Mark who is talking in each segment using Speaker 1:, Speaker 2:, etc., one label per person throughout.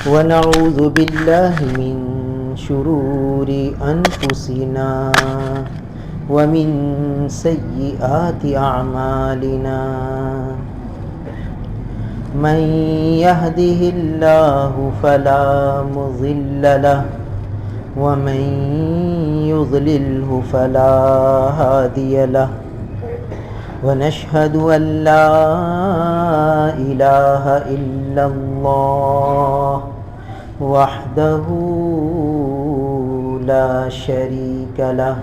Speaker 1: ونعوذ بالله من شرور أنفسنا ومن سيئات أعمالنا من يهده الله فلا مضل له ومن يضلله فلا هادي له ونشهد أن لا إله إلا الله وحده لا شريك له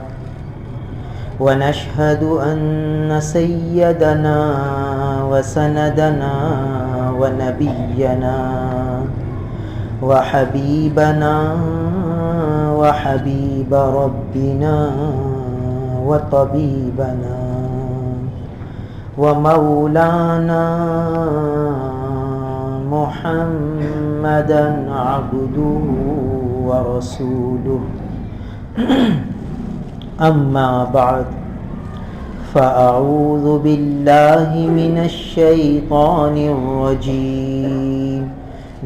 Speaker 1: ونشهد أن سيدنا وسندنا ونبينا وحبيبنا وحبيب ربنا وطبيبنا ومولانا محمدا عبده ورسوله أما بعد فأعوذ بالله من الشيطان الرجيم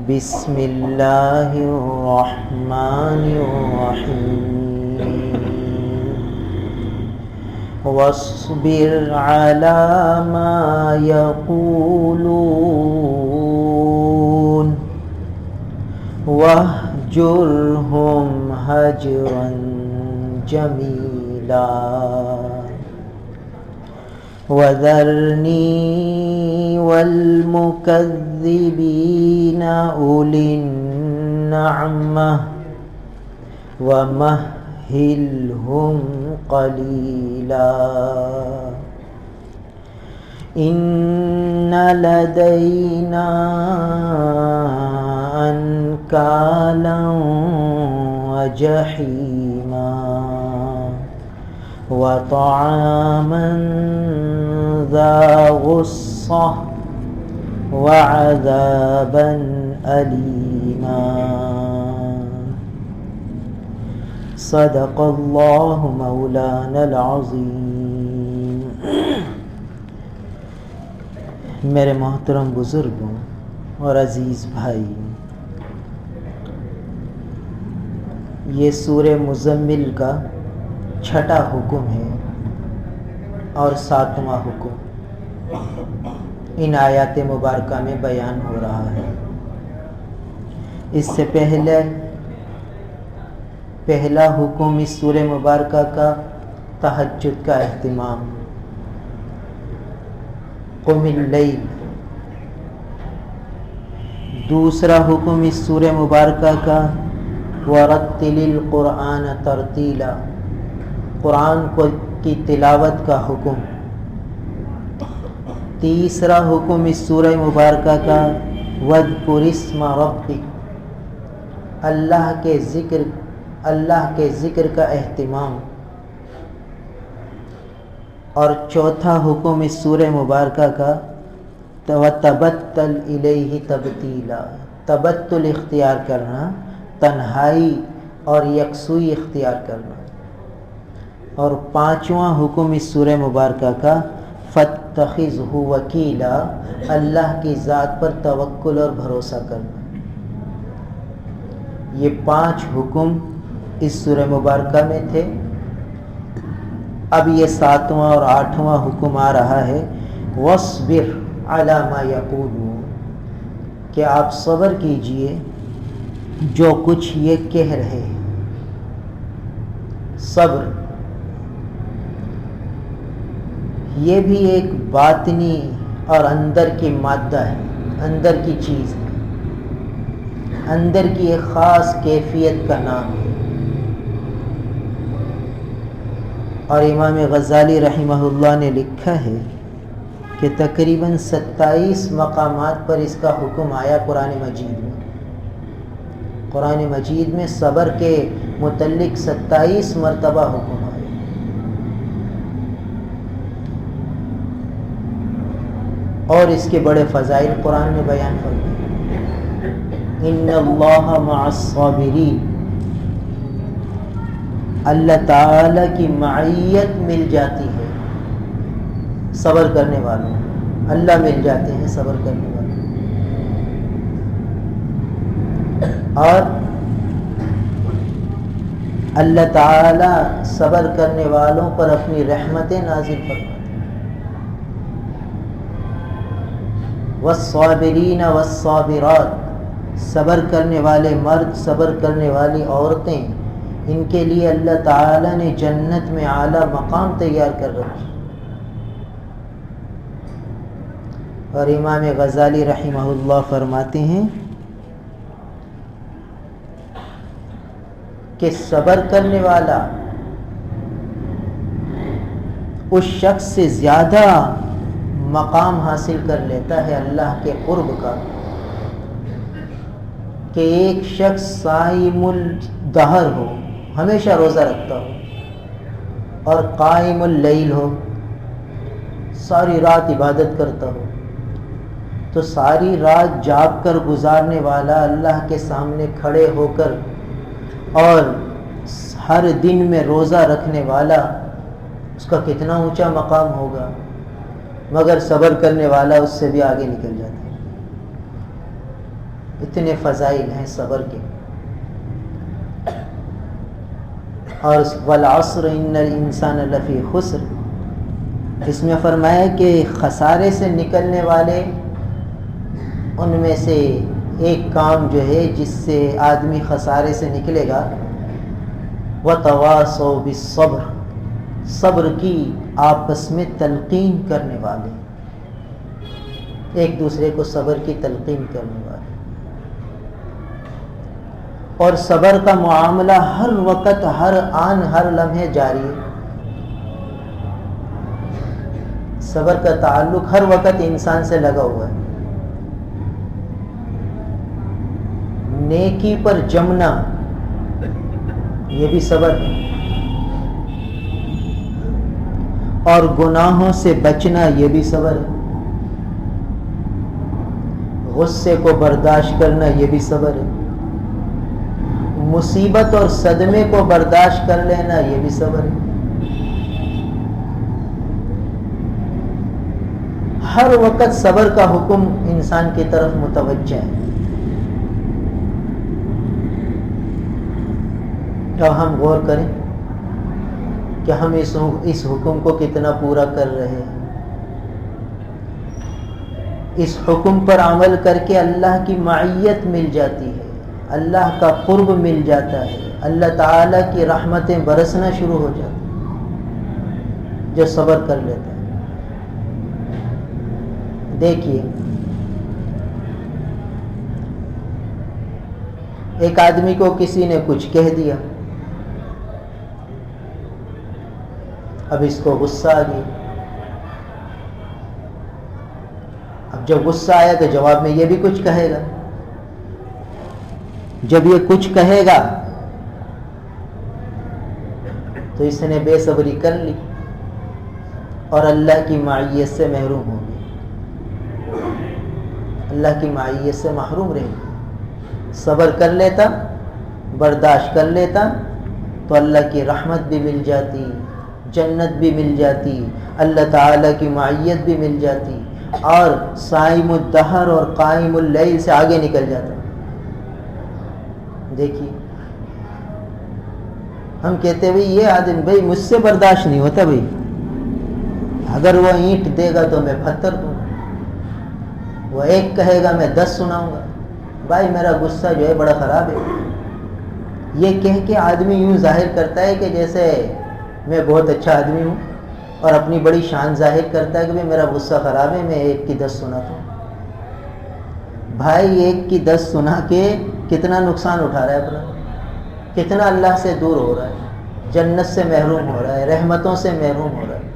Speaker 1: بسم الله الرحمن الرحيم واصبر على ما يقولون واهجرهم هجرا جميلا وذرني والمكذبين أولي النعمة ومهلهم قليلا إن لدينا أنكالا وجحيما وطعاما ذا غصة وعذابا أليما صدق اللہ مولانا العظیم۔ میرے محترم بزرگوں اور عزیز بھائی، یہ سورہ مزمل کا چھٹا حکم ہے اور ساتواں حکم ان آیات مبارکہ میں بیان ہو رہا ہے۔ اس سے پہلا حکم اس سورہ مبارکہ کا تہجد کا اہتمام، قم اللیل۔ دوسرا حکم اس سورہ مبارکہ کا ورتل القرآن ترتیلا، قرآن کی تلاوت کا حکم۔ تیسرا حکم اس سورہ مبارکہ کا وَاذْكُرِ اسْمَ رَبِّكَ، اللہ کے ذکر کا اہتمام۔ اور چوتھا حکم اس سورہ مبارکہ کا وَتَبَتَّلْ إِلَيْهِ تَبْتِيلًا، تبتل اختیار کرنا، تنہائی اور یکسوئی اختیار کرنا۔ اور پانچواں حکم اس سورہ مبارکہ کا فَاتَّخِذْهُ وَكِيلًا، اللہ کی ذات پر توکل اور بھروسہ کرنا۔ یہ 5 حکم اس سورہ مبارکہ میں تھے۔ اب یہ 7واں اور 8واں حکم آ رہا ہے وَاصْبِرْ عَلَى مَا يَقُولُونَ، کہ آپ صبر کیجئے جو کچھ یہ کہہ رہے ہیں۔ صبر یہ بھی ایک باطنی اور اندر کی مادہ ہے، اندر کی چیز ہے، اندر کی ایک خاص کیفیت کا نام ہے۔ اور امام غزالی رحمہ اللہ نے لکھا ہے کہ تقریباً 27 مقامات پر اس کا حکم آیا قرآن مجید میں۔ قرآن مجید میں صبر کے متعلق 27 مرتبہ حکم آیا۔ اور اس کے بڑے فضائل قرآن میں بیان فرمائے۔ ان اللہ مع الصابرین، اللہ تعالی کی معیت مل جاتی ہے صبر کرنے والوں، اللہ مل جاتے ہیں صبر کرنے والوں۔ اور اللہ تعالی صبر کرنے والوں پر اپنی رحمتیں نازل فرماتے ہیں. والصابرین والصابرات، صبر کرنے والے مرد، صبر کرنے والی عورتیں، ان کے لیے اللہ تعالی نے جنت میں اعلیٰ مقام تیار کر رکھا. اور امام غزالی رحمہ اللہ فرماتے ہیں کہ صبر کرنے والا اس شخص سے زیادہ مقام حاصل کر لیتا ہے اللہ کے قرب کا کہ ایک شخص صائم الدہر ہو، ہمیشہ روزہ رکھتا ہو، اور قائم اللیل ہو، ساری رات عبادت کرتا ہو. تو ساری رات جاگ کر گزارنے والا اللہ کے سامنے کھڑے ہو کر اور ہر دن میں روزہ رکھنے والا، اس کا کتنا اونچا مقام ہوگا. مگر صبر کرنے والا اس سے بھی آگے نکل جاتا ہے. اتنے فضائل ہیں صبر کے. اور والعصر ان الانسان لفی خسر، اس میں فرمایا کہ خسارے سے نکلنے والے ان میں سے ایک کام جو ہے جس سے آدمی خسارے سے نکلے گا، وتواصوا بالصبر، صبر کی آپس میں تلقین کرنے والے، ایک دوسرے کو صبر کی تلقین کرنے والے. اور صبر کا معاملہ ہر وقت، ہر آن، ہر لمحے جاری ہے. صبر کا تعلق ہر وقت انسان سے لگا ہوا ہے. نیکی پر جمنا یہ بھی صبر ہے، اور گناہوں سے بچنا یہ بھی صبر ہے. غصے کو برداشت کرنا یہ بھی صبر ہے. مصیبت اور صدمے کو برداشت کر لینا یہ بھی صبر ہے. ہر وقت صبر کا حکم انسان کی طرف متوجہ ہے. تو ہم غور کریں کہ ہم اس حکم کو کتنا پورا کر رہے ہیں. اس حکم پر عمل کر کے اللہ کی معیت مل جاتی ہے، اللہ کا قرب مل جاتا ہے، اللہ تعالیٰ کی رحمتیں برسنا شروع ہو جاتی ہیں جو صبر کر لیتا ہے. دیکھیے، ایک آدمی کو کسی نے کچھ کہہ دیا، اب اس کو غصہ آ گیا. اب جب غصہ آیا تو جواب میں یہ بھی کچھ کہے گا. جب یہ کچھ کہے گا تو اس نے بے صبری کر لی اور اللہ کی معیت سے محروم ہو گئی، اللہ کی معیت سے محروم رہے. صبر کر لیتا، برداشت کر لیتا تو اللہ کی رحمت بھی مل جاتی، جنت بھی مل جاتی، اللہ تعالیٰ کی معیت بھی مل جاتی، اور صائم الدہر اور قائم اللیل سے آگے نکل جاتا. دیکھیے، ہم کہتے بھئی یہ آدمی، بھئی مجھ سے برداشت نہیں ہوتا، بھئی اگر وہ اینٹ دے گا تو میں پتھر دوں گا، وہ ایک کہے گا میں 10 سناؤں گا. بھائی میرا غصہ جو ہے بڑا خراب ہے. یہ کہہ کے آدمی یوں ظاہر کرتا ہے کہ جیسے میں بہت اچھا آدمی ہوں، اور اپنی بڑی شان ظاہر کرتا ہے کہ بھئی میرا غصہ خراب ہے، میں 1 کی 10 سناتا ہوں. بھائی 1 کی 10 سنا کے کتنا نقصان اٹھا رہا ہے اپنا، کتنا اللہ سے دور ہو رہا ہے، جنت سے محروم ہو رہا ہے، رحمتوں سے محروم ہو رہا ہے.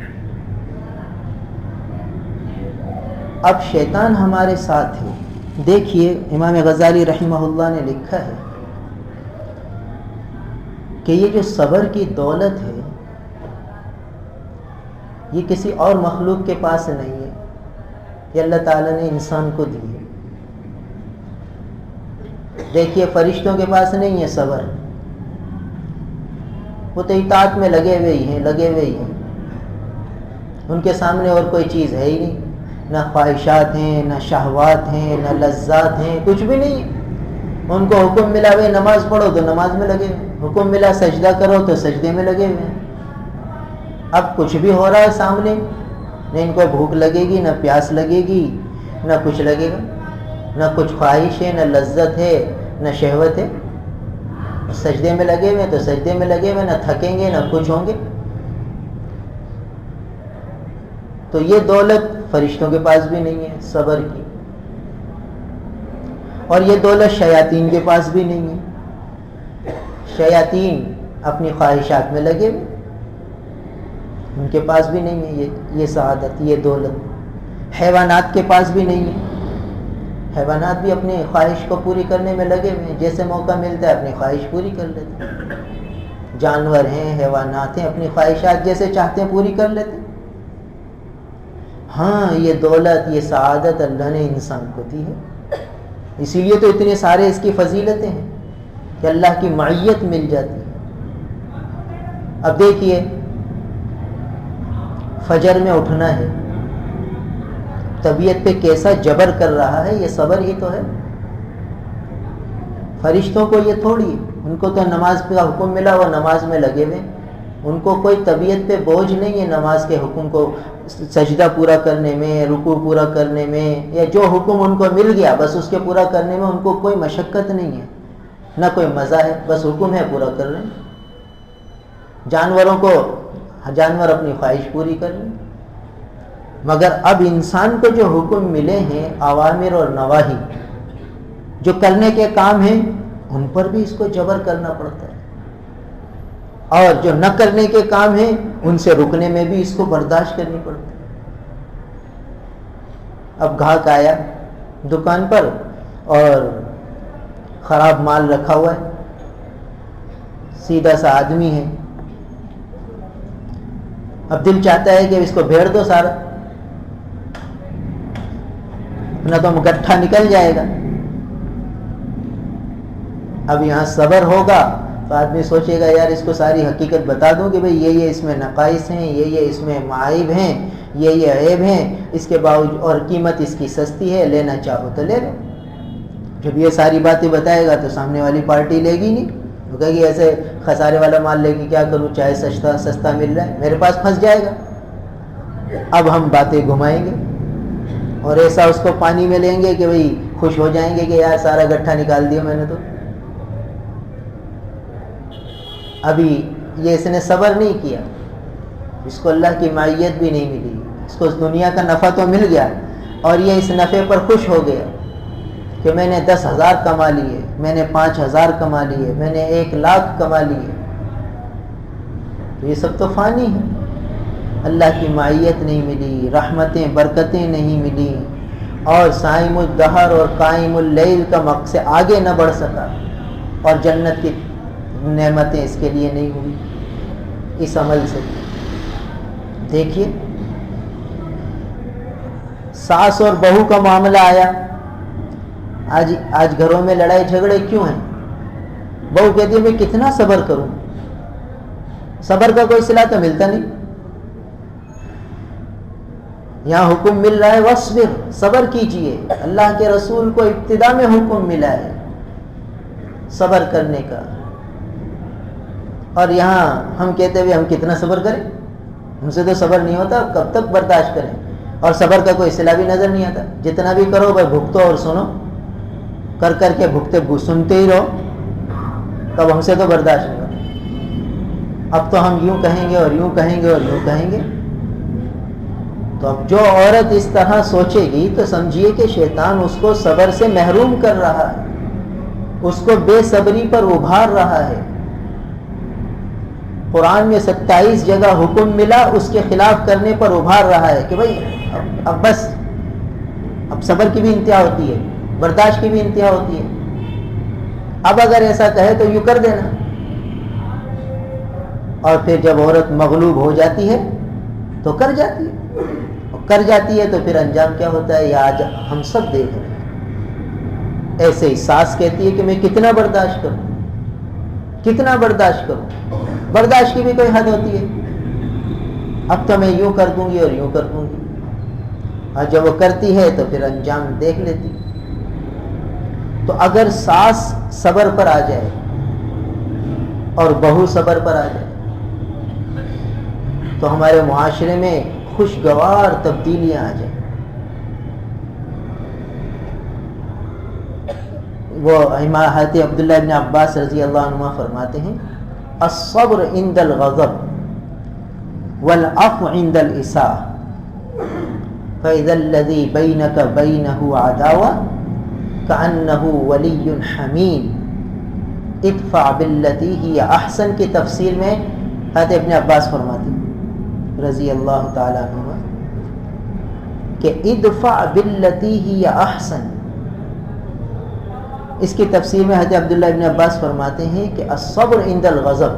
Speaker 1: اب شیطان ہمارے ساتھ ہے. دیکھیے، امام غزالی رحمہ اللہ نے لکھا ہے کہ یہ جو صبر کی دولت ہے یہ کسی اور مخلوق کے پاس نہیں ہے، یہ اللہ تعالیٰ نے انسان کو دی ہے. دیکھیے، فرشتوں کے پاس نہیں ہے صبر، وہ تو اطاعت میں لگے ہوئے ہی ہیں. ان کے سامنے اور کوئی چیز ہے ہی نہیں، نہ خواہشات ہیں، نہ شہوات ہیں، نہ لذات ہیں، کچھ بھی نہیں ہے. ان کو حکم ملا بھائی نماز پڑھو تو نماز میں لگے ہوئے، حکم ملا سجدہ کرو تو سجدے میں لگے ہوئے ہیں۔ اب کچھ بھی ہو رہا ہے سامنے، نہ ان کو بھوک لگے گی، نہ پیاس لگے گی، نہ کچھ لگے گا، نہ کچھ خواہش ہے، نہ لذت ہے، نہ شہوت ہے۔ سجدے میں لگے ہوئے تو سجدے میں لگے ہوئے، نہ تھکیں گے نہ کچھ ہوں گے۔ تو یہ دولت فرشتوں کے پاس بھی نہیں ہے صبر کی، اور یہ دولت شیاطین کے پاس بھی نہیں ہے۔ شیاطین اپنی خواہشات میں لگے ہوئے، ان کے پاس بھی نہیں ہے یہ سعادت، یہ دولت۔ حیوانات کے پاس بھی نہیں ہے، حیوانات بھی اپنی خواہش کو پوری کرنے میں لگے ہوئے ہیں، جیسے موقع ملتا ہے اپنی خواہش پوری کر لیتے ہیں۔ جانور ہیں، حیوانات ہیں، اپنی خواہشات جیسے چاہتے ہیں پوری کر لیتے ہیں۔ ہاں یہ دولت، یہ سعادت اللہ نے انسان کو دی ہے، اسی لیے تو اتنے سارے اس کی فضیلتیں ہیں کہ اللہ کی معیت مل جاتی ہے۔ اب دیکھیے فجر میں اٹھنا ہے، طبیعت پہ کیسا جبر کر رہا ہے، یہ صبر ہی تو ہے۔ فرشتوں کو یہ تھوڑی ہے، ان کو تو نماز کا حکم ملا وہ نماز میں لگے ہوئے، ان کو کوئی طبیعت پہ بوجھ نہیں ہے نماز کے حکم کو سجدہ پورا کرنے میں، رکوع پورا کرنے میں، یا جو حکم ان کو مل گیا بس اس کے پورا کرنے میں ان کو کوئی مشقت نہیں ہے، نہ کوئی مزہ ہے، بس حکم ہے پورا کر رہے ہیں۔ جانوروں کو جانور اپنی خواہش پوری کر لیں، مگر اب انسان کو جو حکم ملے ہیں اوامر اور نواہی، جو کرنے کے کام ہیں ان پر بھی اس کو جبر کرنا پڑتا ہے، اور جو نہ کرنے کے کام ہیں ان سے رکنے میں بھی اس کو برداشت کرنی پڑتی ہے۔ اب گاہک آیا دکان پر اور خراب مال رکھا ہوا ہے، سیدھا سا آدمی ہے، اب دل چاہتا ہے کہ اس کو بھیڑ دو سارا، نہ تو مگٹھا نکل جائے گا۔ اب یہاں صبر ہوگا تو آدمی سوچے گا یار اس کو ساری حقیقت بتا دوں کہ بھئی یہ اس میں نقائص ہیں، یہ اس میں معائب ہیں، یہ عیب ہیں، اس کے باوجود اور قیمت اس کی سستی ہے، لینا چاہو تو لے لو۔ جب یہ ساری باتیں بتائے گا تو سامنے والی پارٹی لے گی نہیں، وہ کہے گی ایسے خسارے والا مال لے کے کیا کروں، چاہے سستا مل رہا ہے میرے پاس پھنس جائے گا۔ اب ہم باتیں گھمائیں گے اور ایسا اس کو پانی میں لیں گے کہ بھئی خوش ہو جائیں گے کہ یار سارا گٹھا نکال دیا میں نے تو۔ ابھی یہ اس نے صبر نہیں کیا، اس کو اللہ کی معیت بھی نہیں ملی، اس کو دنیا کا نفع تو مل گیا اور یہ اس نفع پر خوش ہو گیا کہ میں نے 10,000 کما لیے، میں نے 5,000 کما لیے، میں نے 1,00,000 کما لیے۔ تو یہ سب تو فانی ہے، اللہ کی معیت نہیں ملی، رحمتیں برکتیں نہیں ملی، اور صائم الدہر اور قائم اللیل کا مقصد آگے نہ بڑھ سکا، اور جنت کی نعمتیں اس کے لیے نہیں ہوئی اس عمل سے۔ دیکھیے ساس اور بہو کا معاملہ آیا، آج گھروں میں لڑائی جھگڑے کیوں ہیں؟ بہو کہتی ہے میں کتنا صبر کروں، صبر کا کوئی صلہ تو ملتا نہیں۔ یہاں حکم مل رہا ہے وَاصْبِرْ، صبر کیجئے، اللہ کے رسول کو ابتدا میں حکم ملا ہے صبر کرنے کا، اور یہاں ہم کہتے ہوئے ہم کتنا صبر کریں، ہم سے تو صبر نہیں ہوتا، کب تک برداشت کریں، اور صبر کا کوئی صلہ بھی نظر نہیں آتا۔ جتنا بھی کرو بھائی بھگتو اور سنو، کر کر کے بھگتے سنتے ہی رہو، تب ہم سے تو برداشت نہیں ہوتا۔ اب تو ہم یوں کہیں گے اور یوں کہیں گے اور یوں کہیں گے۔ تو اب جو عورت اس طرح سوچے گی تو سمجھیے کہ شیطان اس کو صبر سے محروم کر رہا ہے، اس کو بے صبری پر ابھار رہا ہے۔ قرآن میں 27 جگہ حکم ملا، اس کے خلاف کرنے پر ابھار رہا ہے کہ بھائی اب بس، اب صبر کی بھی انتہا ہوتی ہے، برداشت کی بھی انتہا ہوتی ہے۔ اب اگر ایسا کہے تو یوں کر دینا، اور پھر جب عورت مغلوب ہو جاتی ہے تو کر جاتی ہے، اور کر جاتی ہے تو پھر انجام کیا ہوتا ہے یہ آج ہم سب دیکھ رہے ہیں۔ ایسے ہی ساس کہتی ہے کہ میں کتنا برداشت کروں، کتنا برداشت کروں، برداشت کی بھی کوئی حد ہوتی ہے، اب تو میں یوں کر دوں گی اور یوں کر دوں گی، اور جب وہ کرتی ہے تو پھر انجام دیکھ لیتی۔ تو اگر ساس صبر پر آ جائے اور بہو صبر پر آ جائے تو ہمارے معاشرے میں خوشگوار تبدیلیاں آ جائیں. وہ حضرت عبداللہ ابن عباس رضی اللہ عنہ فرماتے ہیں الصبر عند الغضب والعفو عند الإساءة فإذا الذي بينك بينه عداوة كأنه ولي حميم ادفع بالتي هي أحسن کی تفسیر میں حضرت ابن عباس فرماتے ہیں رضی اللہ تعالیٰ عنہ کہ ادفع بالتي هي أحسن. اس کی تفسیر میں حضرت عبداللہ ابن عباس فرماتے ہیں کہ الصبر عند الغضب،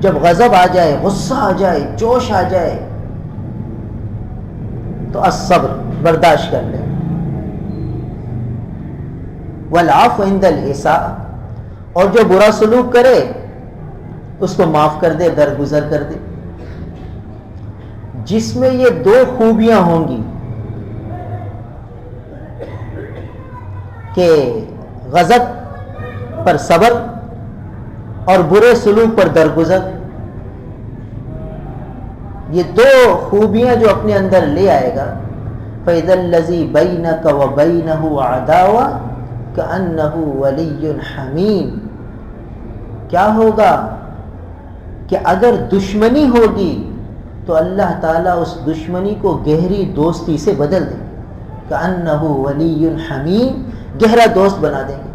Speaker 1: جب غضب آ جائے، غصہ آ جائے، جوش آ جائے تو الصبر برداشت کر لے. والعفو عند الإساءة، اور جو برا سلوک کرے اس کو معاف کر دے، درگزر کر دے. جس میں یہ دو خوبیاں ہوں گی کہ غضب پر صبر اور برے سلوک پر درگزر، یہ دو خوبیاں جو اپنے اندر لے آئے گا فَإِذَا الَّذِي بَيْنَكَ وَبَيْنَهُ عَدَاوَةٌ كَأَنَّهُ وَلِيٌّ حَمِيمٌ. کیا ہوگا کہ اگر دشمنی ہوگی تو اللہ تعالیٰ اس دشمنی کو گہری دوستی سے بدل دیں گے. كَأَنَّهُ وَلِيٌّ حَمِيمٌ، گہرا دوست بنا دیں گے.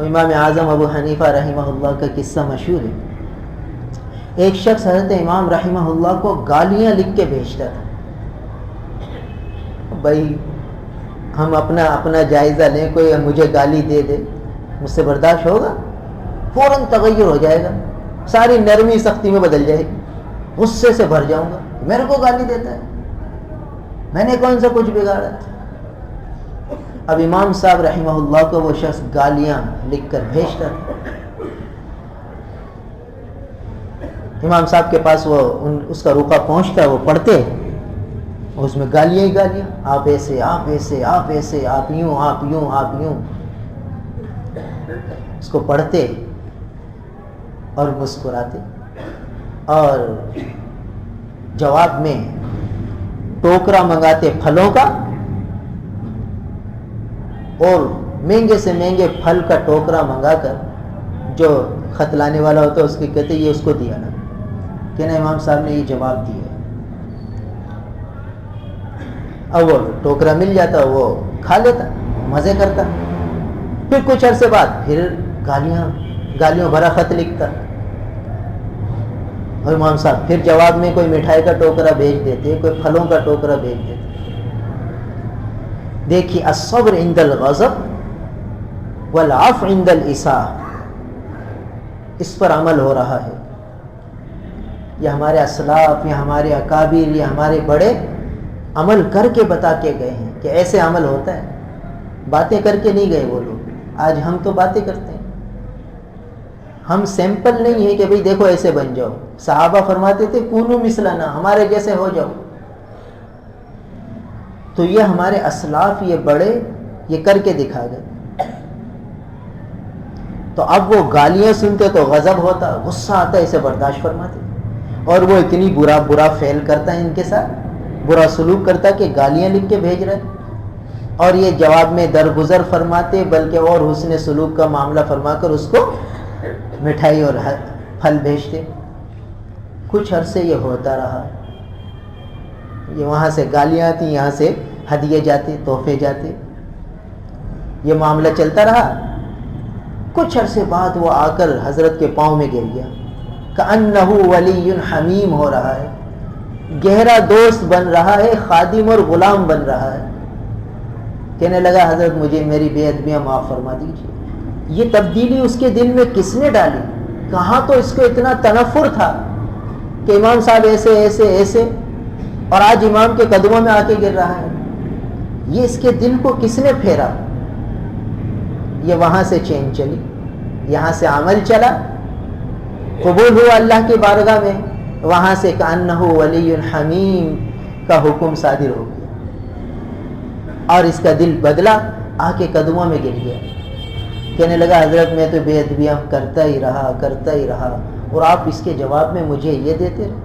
Speaker 1: امام اعظم ابو حنیفہ رحمہ اللہ کا قصہ مشہور ہے. ایک شخص حضرت امام رحمہ اللہ کو گالیاں لکھ کے بھیجتا تھا. بھائی ہم اپنا جائزہ لیں، کوئی مجھے گالی دے دے، مجھ سے برداشت ہوگا؟ فوراً تغیر ہو جائے گا، ساری نرمی سختی میں بدل جائے گی، غصے سے بھر جاؤں گا. میرے کو گالی دیتا ہے، میں نے کون سا کچھ بگاڑا؟ اب امام صاحب رحمہ اللہ کو وہ شخص گالیاں لکھ کر بھیجتا تھا. امام صاحب کے پاس وہ اس کا رقعہ پہنچتا، وہ پڑھتے، اس میں گالیاں ہی گالیاں، آپ ایسے، آپ ایسے، آپ ایسے، آپ یوں، آپ یوں، آپ یوں. اس کو پڑھتے اور مسکراتے اور جواب میں ٹوکرا منگاتے پھلوں کا، اور مہنگے سے مہنگے پھل کا ٹوکرا منگا کر جو خط لانے والا ہوتا ہے اس کے کہتے یہ اس کو دیا نا، کہ نا امام صاحب نے یہ جواب دیا. اب وہ ٹوکرا مل جاتا، وہ کھا لیتا، مزے کرتا. پھر کچھ عرصے بعد پھر گالیوں بھرا خط لکھتا، اور امام صاحب پھر جواب میں کوئی مٹھائی کا ٹوکرا بھیج دیتے، کوئی پھلوں کا ٹوکرا بھیج دیتے. دیکھیے الصبر عند الغضب والعفو عند الإساءة، اس پر عمل ہو رہا ہے. یہ ہمارے اسلاف، یہ ہمارے اکابر، یہ ہمارے بڑے عمل کر کے بتا کے گئے ہیں کہ ایسے عمل ہوتا ہے. باتیں کر کے نہیں گئے وہ لوگ. آج ہم تو باتیں کرتے ہیں، ہم سیمپل نہیں ہے کہ بھئی دیکھو ایسے بن جاؤ. صحابہ فرماتے تھے کونو مثلنا، ہمارے جیسے ہو جاؤ. تو یہ ہمارے اسلاف، یہ بڑے، یہ کر کے دکھا گئے. تو اب وہ گالیاں سنتے تو غضب ہوتا، غصہ آتا، اسے برداشت فرماتے. اور وہ اتنی برا فعل کرتا ہے ان کے ساتھ، برا سلوک کرتا کہ گالیاں لکھ کے بھیج رہے، اور یہ جواب میں درگزر فرماتے، بلکہ اور حسن سلوک کا معاملہ فرما کر اس کو مٹھائی اور پھل بھیجتے. کچھ عرصے یہ ہوتا رہا، یہ وہاں سے گالیاں آتی، یہاں سے ہدیے جاتے، تحفے جاتے، یہ معاملہ چلتا رہا. کچھ عرصے بعد وہ آ کر حضرت کے پاؤں میں گر گیا، کأنہ ولی حمیم ہو رہا ہے، گہرا دوست بن رہا ہے، خادم اور غلام بن رہا ہے. کہنے لگا حضرت مجھے میری بے ادبیاں معاف فرما دیجیے. یہ تبدیلی اس کے دل میں کس نے ڈالی؟ کہاں تو اس کو اتنا تنفر تھا کہ امام صاحب ایسے ایسے ایسے، اور آج امام کے قدموں میں آ کے گر رہا ہے. یہ اس کے دل کو کس نے پھیرا؟ یہ وہاں سے چین چلی، یہاں سے عمل چلا، قبول ہوا اللہ کی بارگاہ میں، وہاں سے کأنہ ولی حمیم کا حکم صادر ہو گیا. اور اس کا دل بدلا، آ کے قدموں میں گر گیا، کہنے لگا حضرت میں تو بے ادبیاں کرتا ہی رہا اور آپ اس کے جواب میں مجھے یہ دیتے رہے۔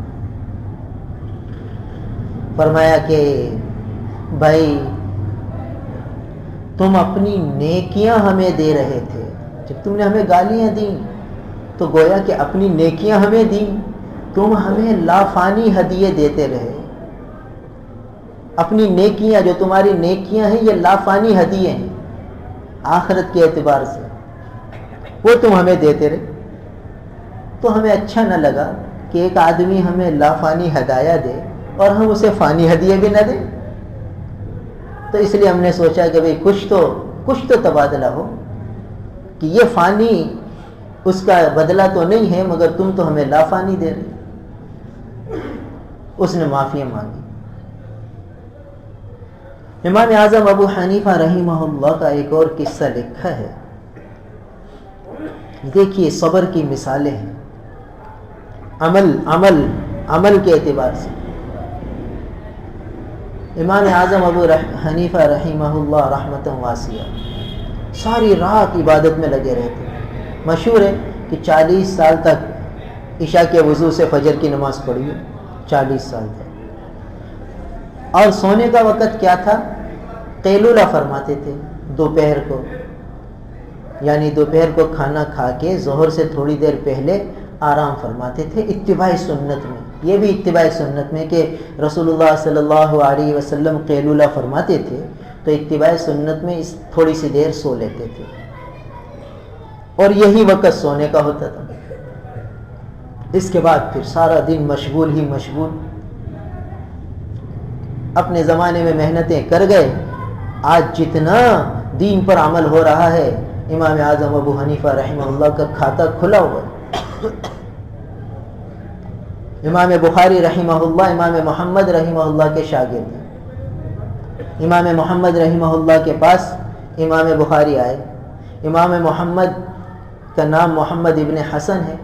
Speaker 1: فرمایا کہ بھائی تم اپنی نیکیاں ہمیں دے رہے تھے، جب تم نے ہمیں گالیاں دیں تو گویا کہ اپنی نیکیاں ہمیں دیں، تم ہمیں لافانی ہدیے دیتے رہے، اپنی نیکیاں جو تمہاری نیکیاں ہیں یہ لافانی ہدیے ہیں آخرت کے اعتبار سے، وہ تم ہمیں دیتے رہے۔ تو ہمیں اچھا نہ لگا کہ ایک آدمی ہمیں لافانی ہدایہ دے اور ہم اسے فانی ہدیے بھی نہ دیں، تو اس لیے ہم نے سوچا کہ بھئی کچھ تو تبادلہ ہو، کہ یہ فانی اس کا بدلہ تو نہیں ہے مگر تم تو ہمیں لافانی دے رہے۔ اس نے معافی مانگی۔ امام اعظم ابو حنیفہ رحمہ اللہ کا ایک اور قصہ لکھا ہے، دیکھیے صبر کی مثالیں ہیں عمل کے اعتبار سے۔ امام اعظم ابو حنیفہ رحمہ اللہ رحمۃ واسعہ ساری رات عبادت میں لگے رہتے، مشہور ہے کہ 40 سال تک عشاء کے وضو سے فجر کی نماز پڑھی، 40 سال تک۔ اور سونے کا وقت کیا تھا؟ قیلولہ فرماتے تھے دوپہر کو، یعنی دوپہر کو کھانا کھا کے ظہر سے تھوڑی دیر پہلے آرام فرماتے تھے، اتباع سنت میں۔ یہ بھی اتباع سنت میں کہ رسول اللہ صلی اللہ علیہ وسلم قیلولہ فرماتے تھے تو اتباع سنت میں اس تھوڑی سی دیر سو لیتے تھے، اور یہی وقت سونے کا ہوتا تھا۔ اس کے بعد پھر سارا دن مشغول ہی مشغول، اپنے زمانے میں محنتیں کر گئے۔ آج جتنا دین پر عمل ہو رہا ہے، امام اعظم ابو حنیفہ رحمہ اللہ کا کھاتا کھلا ہوا ہے۔ امام بخاری رحمہ اللہ امام محمد رحمہ اللہ کے شاگرد ہیں۔ امام محمد رحمہ اللہ کے پاس امام بخاری آئے۔ امام محمد کا نام محمد ابن حسن ہے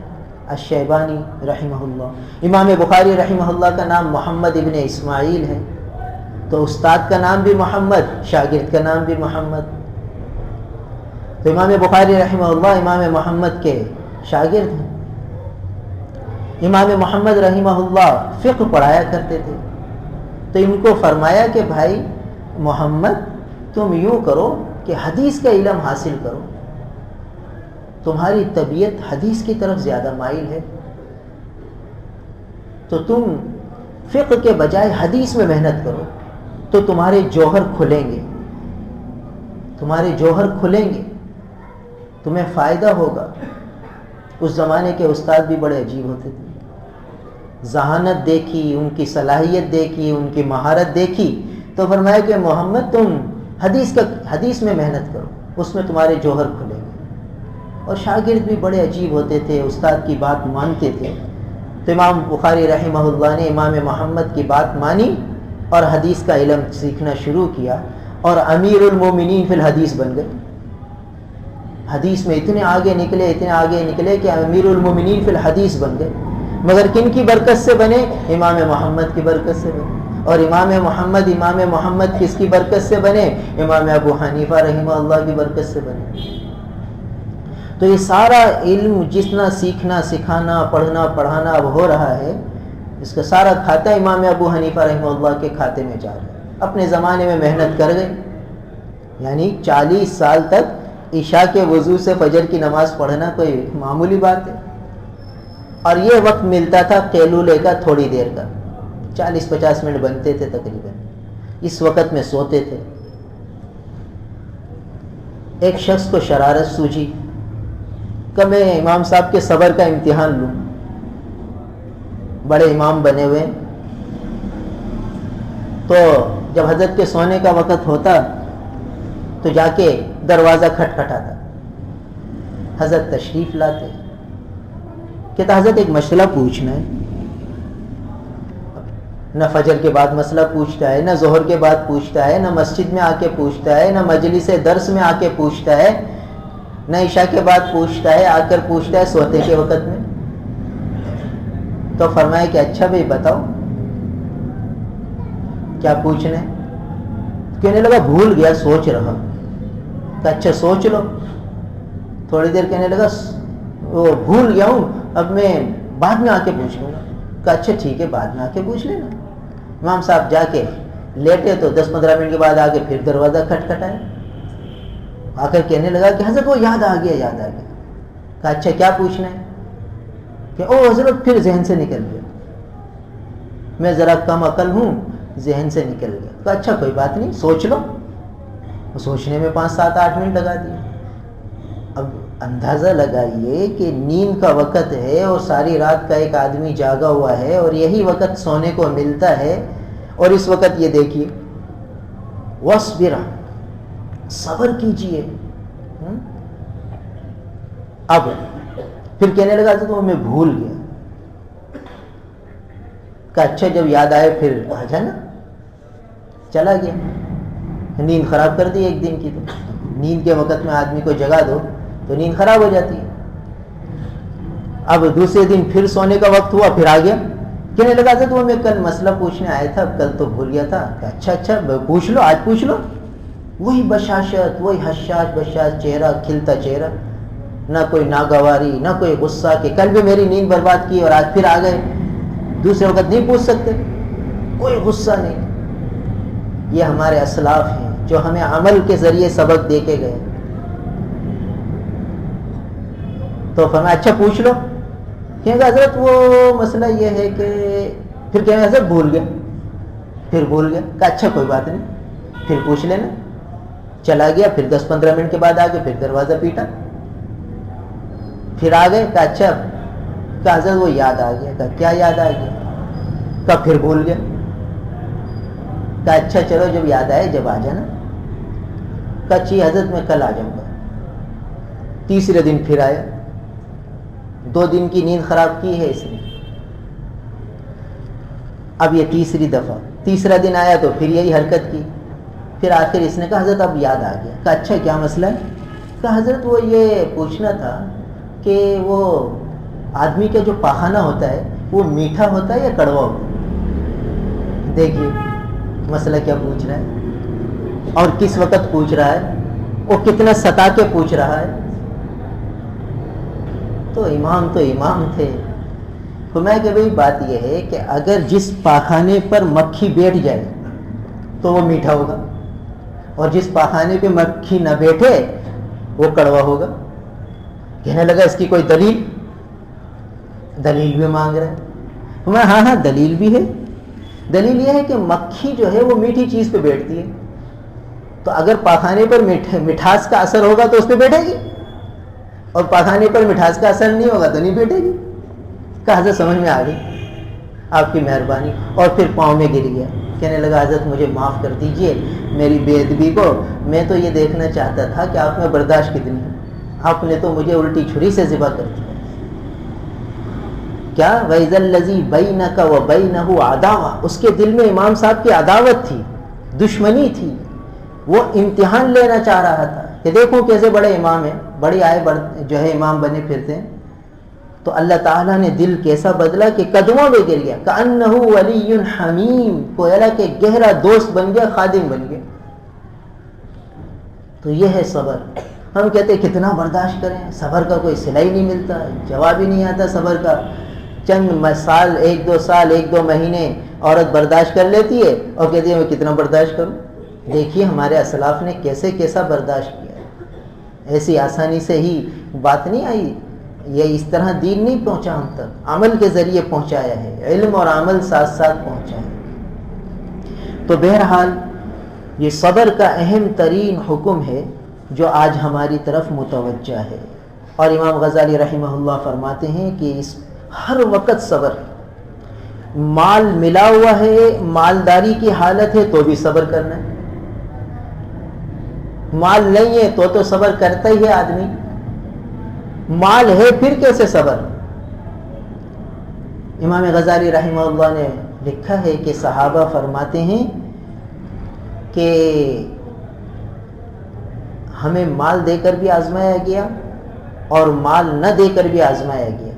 Speaker 1: الشیبانی رحمہ اللہ، امام بخاری رحمہ اللہ کا نام محمد ابن اسماعیل ہے، تو استاد کا نام بھی محمد، شاگرد کا نام بھی محمد۔ تو امام بخاری رحمہ اللہ امام محمد کے شاگرد ہیں۔ امام محمد رحمہ اللہ فقہ پڑھایا کرتے تھے، تو ان کو فرمایا کہ بھائی محمد تم یوں کرو کہ حدیث کا علم حاصل کرو، تمہاری طبیعت حدیث کی طرف زیادہ مائل ہے، تو تم فقہ کے بجائے حدیث میں محنت کرو تو تمہارے جوہر کھلیں گے، تمہیں فائدہ ہوگا۔ اس زمانے کے استاد بھی بڑے عجیب ہوتے تھے، ذہانت دیکھی، ان کی صلاحیت دیکھی، ان کی مہارت دیکھی، تو فرمایا کہ محمد تم حدیث میں محنت کرو، اس میں تمہارے جوہر کھلیں گے۔ اور شاگرد بھی بڑے عجیب ہوتے تھے، استاد کی بات مانتے تھے، تو امام بخاری رحمہ اللہ نے امام محمد کی بات مانی اور حدیث کا علم سیکھنا شروع کیا، اور امیر المومنین فی الحدیث بن گئے۔ حدیث میں اتنے آگے نکلے کہ امیر المومنین فی الحدیث بن گئے، مگر کن کی برکت سے بنے؟ امام محمد کی برکت سے بنے۔ اور امام محمد کس کی برکت سے بنے؟ امام ابو حنیفہ رحمہ اللہ کی برکت سے بنے۔ تو یہ سارا علم جتنا سیکھنا سکھانا پڑھنا پڑھانا اب ہو رہا ہے، اس کا سارا کھاتا امام ابو حنیفہ رحمہ اللہ کے کھاتے میں جا رہا ہے۔ اپنے زمانے میں محنت کر گئے، یعنی 40 سال تک عشاء کے وضو سے فجر کی نماز پڑھنا کوئی معمولی بات ہے، اور یہ وقت ملتا تھا قیلولے کا تھوڑی دیر کا، 40-50 منٹ بنتے تھے تقریباً، اس وقت میں سوتے تھے۔ ایک شخص کو شرارت سوجھی کہ میں امام صاحب کے صبر کا امتحان لوں، بڑے امام بنے ہوئے، تو جب حضرت کے سونے کا وقت ہوتا تو جا کے دروازہ کھٹکھٹاتا، حضرت تشریف لاتے، کہتا حضرت ایک مسئلہ پوچھنا ہے۔ نہ فجر کے بعد مسئلہ پوچھتا ہے، نہ ظہر کے بعد پوچھتا ہے، نہ مسجد میں آ کے پوچھتا ہے، نہ مجلس درس میں آ کے پوچھتا ہے، نہ عشاء کے بعد پوچھتا ہے، آ کر پوچھتا ہے سوتے کے وقت میں۔ تو فرمایا کہ اچھا بھائی بتاؤ کیا پوچھنا ہے؟ کہنے لگا بھول گیا، سوچ رہا. کہ اچھا سوچ لو. تھوڑی دیر کہنے لگا وہ بھول گیا ہوں، اب میں بعد میں آ کے پوچھ لوں گا. کہ اچھا ٹھیک ہے بعد میں آ کے پوچھ لینا. امام صاحب جا کے لیٹے تو 10-15 منٹ کے بعد آ کے پھر دروازہ کھٹکھٹایا. آ کر کہنے لگا کہ حضرت وہ یاد آ گیا. کہ اچھا کیا پوچھنا ہے؟ کہ او حضرت پھر ذہن سے نکل گیا، میں ذرا کم عقل ہوں، ذہن سے نکل گیا. کہ اچھا کوئی بات نہیں، سوچ لو. سوچنے میں 5-7-8 منٹ لگا دیے. اب اندازہ لگائیے کہ نیند کا وقت ہے اور ساری رات کا ایک آدمی جاگا ہوا ہے اور یہی وقت سونے کو ملتا ہے، اور اس وقت یہ دیکھیے وَاصْبِرْ، صبر کیجئے. اب پھر کہنے لگا تو میں بھول گیا. کہ اچھا جب یاد آئے پھر آ جانا. چلا گیا. نیند خراب کر دی ایک دن کی. تو نیند کے وقت میں آدمی کو جگا دو تو نیند خراب ہو جاتی ہے. اب دوسرے دن پھر سونے کا وقت ہوا، پھر آ گیا. کہنے لگا تو میں کل مسئلہ پوچھنے آیا تھا، کل تو بھول گیا تھا. کہ اچھا پوچھ لو، آج پوچھ لو. وہی بشاشت، وہی حشاش بشاش چہرہ، کھلتا چہرہ، نہ کوئی ناگواری نہ کوئی غصہ کہ کل بھی میری نیند برباد کی اور آج پھر آ گئے. دوسرے وقت نہیں پوچھ سکتے، کوئی غصہ نہیں. یہ ہمارے اسلاف ہیں جو ہمیں عمل کے ذریعے سبق دے کے گئے. تو فرمایا اچھا پوچھ لو. کہیں گے حضرت وہ مسئلہ یہ ہے کہ پھر کہیں گے حضرت بھول گیا. پھر بھول گیا. کہ اچھا کوئی بات نہیں، پھر پوچھ لینا. چلا گیا. پھر 10-15 منٹ کے بعد آ کے پھر دروازہ پیٹا. پھر آ گئے. کہ اچھا، کہ حضرت وہ یاد آ گیا. کہ کیا یاد آ گیا؟ کہ پھر بھول گیا. کہ اچھا چلو جب یاد آئے جب آ جانا. کہ اچھی حضرت میں کل آ جاؤں گا. تیسرے دن پھر آیا. 2 دن کی نیند خراب کی ہے اس نے. اب یہ تیسری دفعہ، تیسرا دن آیا تو پھر یہی حرکت کی. پھر آخر اس نے کہا حضرت اب یاد آ گیا. کہ اچھا کیا مسئلہ ہے؟ کہ حضرت وہ یہ پوچھنا تھا کہ وہ آدمی کا جو پاخانہ ہوتا ہے وہ میٹھا ہوتا ہے یا کڑوا ہوتا ہے؟ دیکھیے مسئلہ کیا پوچھ رہا ہے اور کس وقت پوچھ رہا ہے، وہ کتنا ستا کے پوچھ رہا ہے. تو امام تھے. فرمایا کہ بھئی بات یہ ہے کہ اگر جس پاخانے پر مکھی بیٹھ جائے تو وہ میٹھا ہوگا، اور جس پاخانے پہ مکھی نہ بیٹھے وہ کڑوا ہوگا. کہنے لگا اس کی کوئی دلیل بھی مانگ رہا ہے. فرمایا ہاں دلیل بھی ہے. دلیل یہ ہے کہ مکھی جو ہے وہ میٹھی چیز پہ بیٹھتی ہے، تو اگر پاخانے پر مٹھاس کا اثر ہوگا تو اس پہ بیٹھے گی، اور پاخانے پر مٹھاس کا اثر نہیں ہوگا تو نہیں بیٹھے گی. کہ حضرت سمجھ میں آ گئی، آپ کی مہربانی. اور پھر پاؤں میں گر گیا. کہنے لگا حضرت مجھے معاف کر دیجئے میری بے ادبی کو. میں تو یہ دیکھنا چاہتا تھا کہ آپ میں برداشت کتنی ہے. آپ نے تو مجھے الٹی چھری سے ذبح کر دیا. کیا وَإِذَا الَّذِي بَيْنَكَ وَبَيْنَهُ عَدَاوَةٌ، اس کے دل میں امام صاحب کی عداوت تھی، دشمنی تھی. وہ امتحان لینا چاہ رہا تھا کہ دیکھو کیسے بڑے امام ہیں، بڑی آئے جو ہے امام بنے پھرتے ہیں. تو اللہ تعالیٰ نے دل کیسا بدلا کہ قدموں میں گر گیا. کأنہ ولی حمیم، کوئلہ کے گہرا دوست بن گیا، خادم بن گیا. تو یہ ہے صبر. ہم کہتے ہیں کتنا برداشت کریں، صبر کا کوئی صلہ ہی نہیں ملتا، جواب ہی نہیں آتا صبر کا. چند سال، 1-2 سال، 1-2 مہینے عورت برداشت کر لیتی ہے اور کہتی ہے میں کتنا برداشت کروں. دیکھیے ہمارے اسلاف نے کیسا برداشت کیا. ایسی آسانی سے ہی بات نہیں آئی. یہ اس طرح دین نہیں پہنچا ہم تک، عمل کے ذریعے پہنچایا ہے، علم اور عمل ساتھ ساتھ پہنچا ہے. تو بہرحال یہ صبر کا اہم ترین حکم ہے جو آج ہماری طرف متوجہ ہے. اور امام غزالی رحمہ اللہ فرماتے ہیں کہ اس ہر وقت صبر. مال ملا ہوا ہے، مالداری کی حالت ہے تو بھی صبر کرنا ہے. مال نہیں ہے تو صبر کرتا ہی ہے آدمی. مال ہے پھر کیسے صبر. امام غزالی رحمہ اللہ نے لکھا ہے کہ صحابہ فرماتے ہیں کہ ہمیں مال دے کر بھی آزمایا گیا اور مال نہ دے کر بھی آزمایا گیا،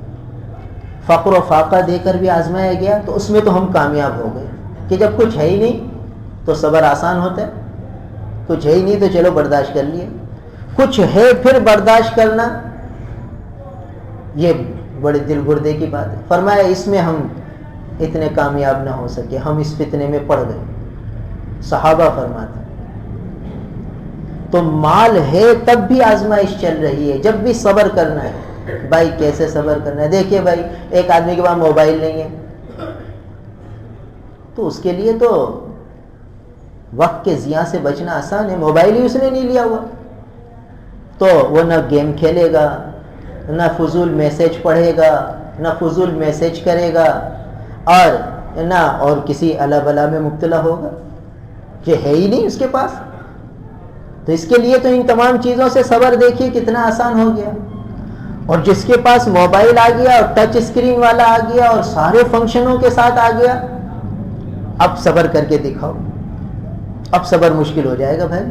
Speaker 1: فقر و فاقہ دے کر بھی آزمایا گیا، تو اس میں تو ہم کامیاب ہو گئے کہ جب کچھ ہے ہی نہیں تو صبر آسان ہوتا ہے. کچھ ہے ہی نہیں تو چلو برداشت کر لیے، کچھ ہے پھر برداشت کرنا یہ بڑے دل گردے کی بات ہے۔ فرمایا اس میں ہم اتنے کامیاب نہ ہو سکے، ہم اس فتنے میں پڑ گئے۔ صحابہ فرماتے تو مال ہے تب بھی آزمائش چل رہی ہے، جب بھی صبر کرنا ہے۔ بھائی کیسے صبر کرنا ہے؟ دیکھیے بھائی، ایک آدمی کے پاس موبائل نہیں ہے تو اس کے لیے تو وقت کے ضیاع سے بچنا آسان ہے، موبائل ہی اس نے نہیں لیا ہوا تو وہ نہ گیم کھیلے گا، نہ فضول میسج پڑھے گا، نہ فضول میسج کرے گا، اور نہ اور کسی الا بلا میں مبتلا ہوگا، کہ ہے ہی نہیں اس کے پاس۔ تو اس کے لیے تو ان تمام چیزوں سے صبر دیکھیے کتنا آسان ہو گیا۔ اور جس کے پاس موبائل آ گیا اور ٹچ اسکرین والا آ گیا اور سارے فنکشنوں کے ساتھ آ گیا، اب صبر کر کے دکھاؤ، اب صبر مشکل ہو جائے گا بھائی،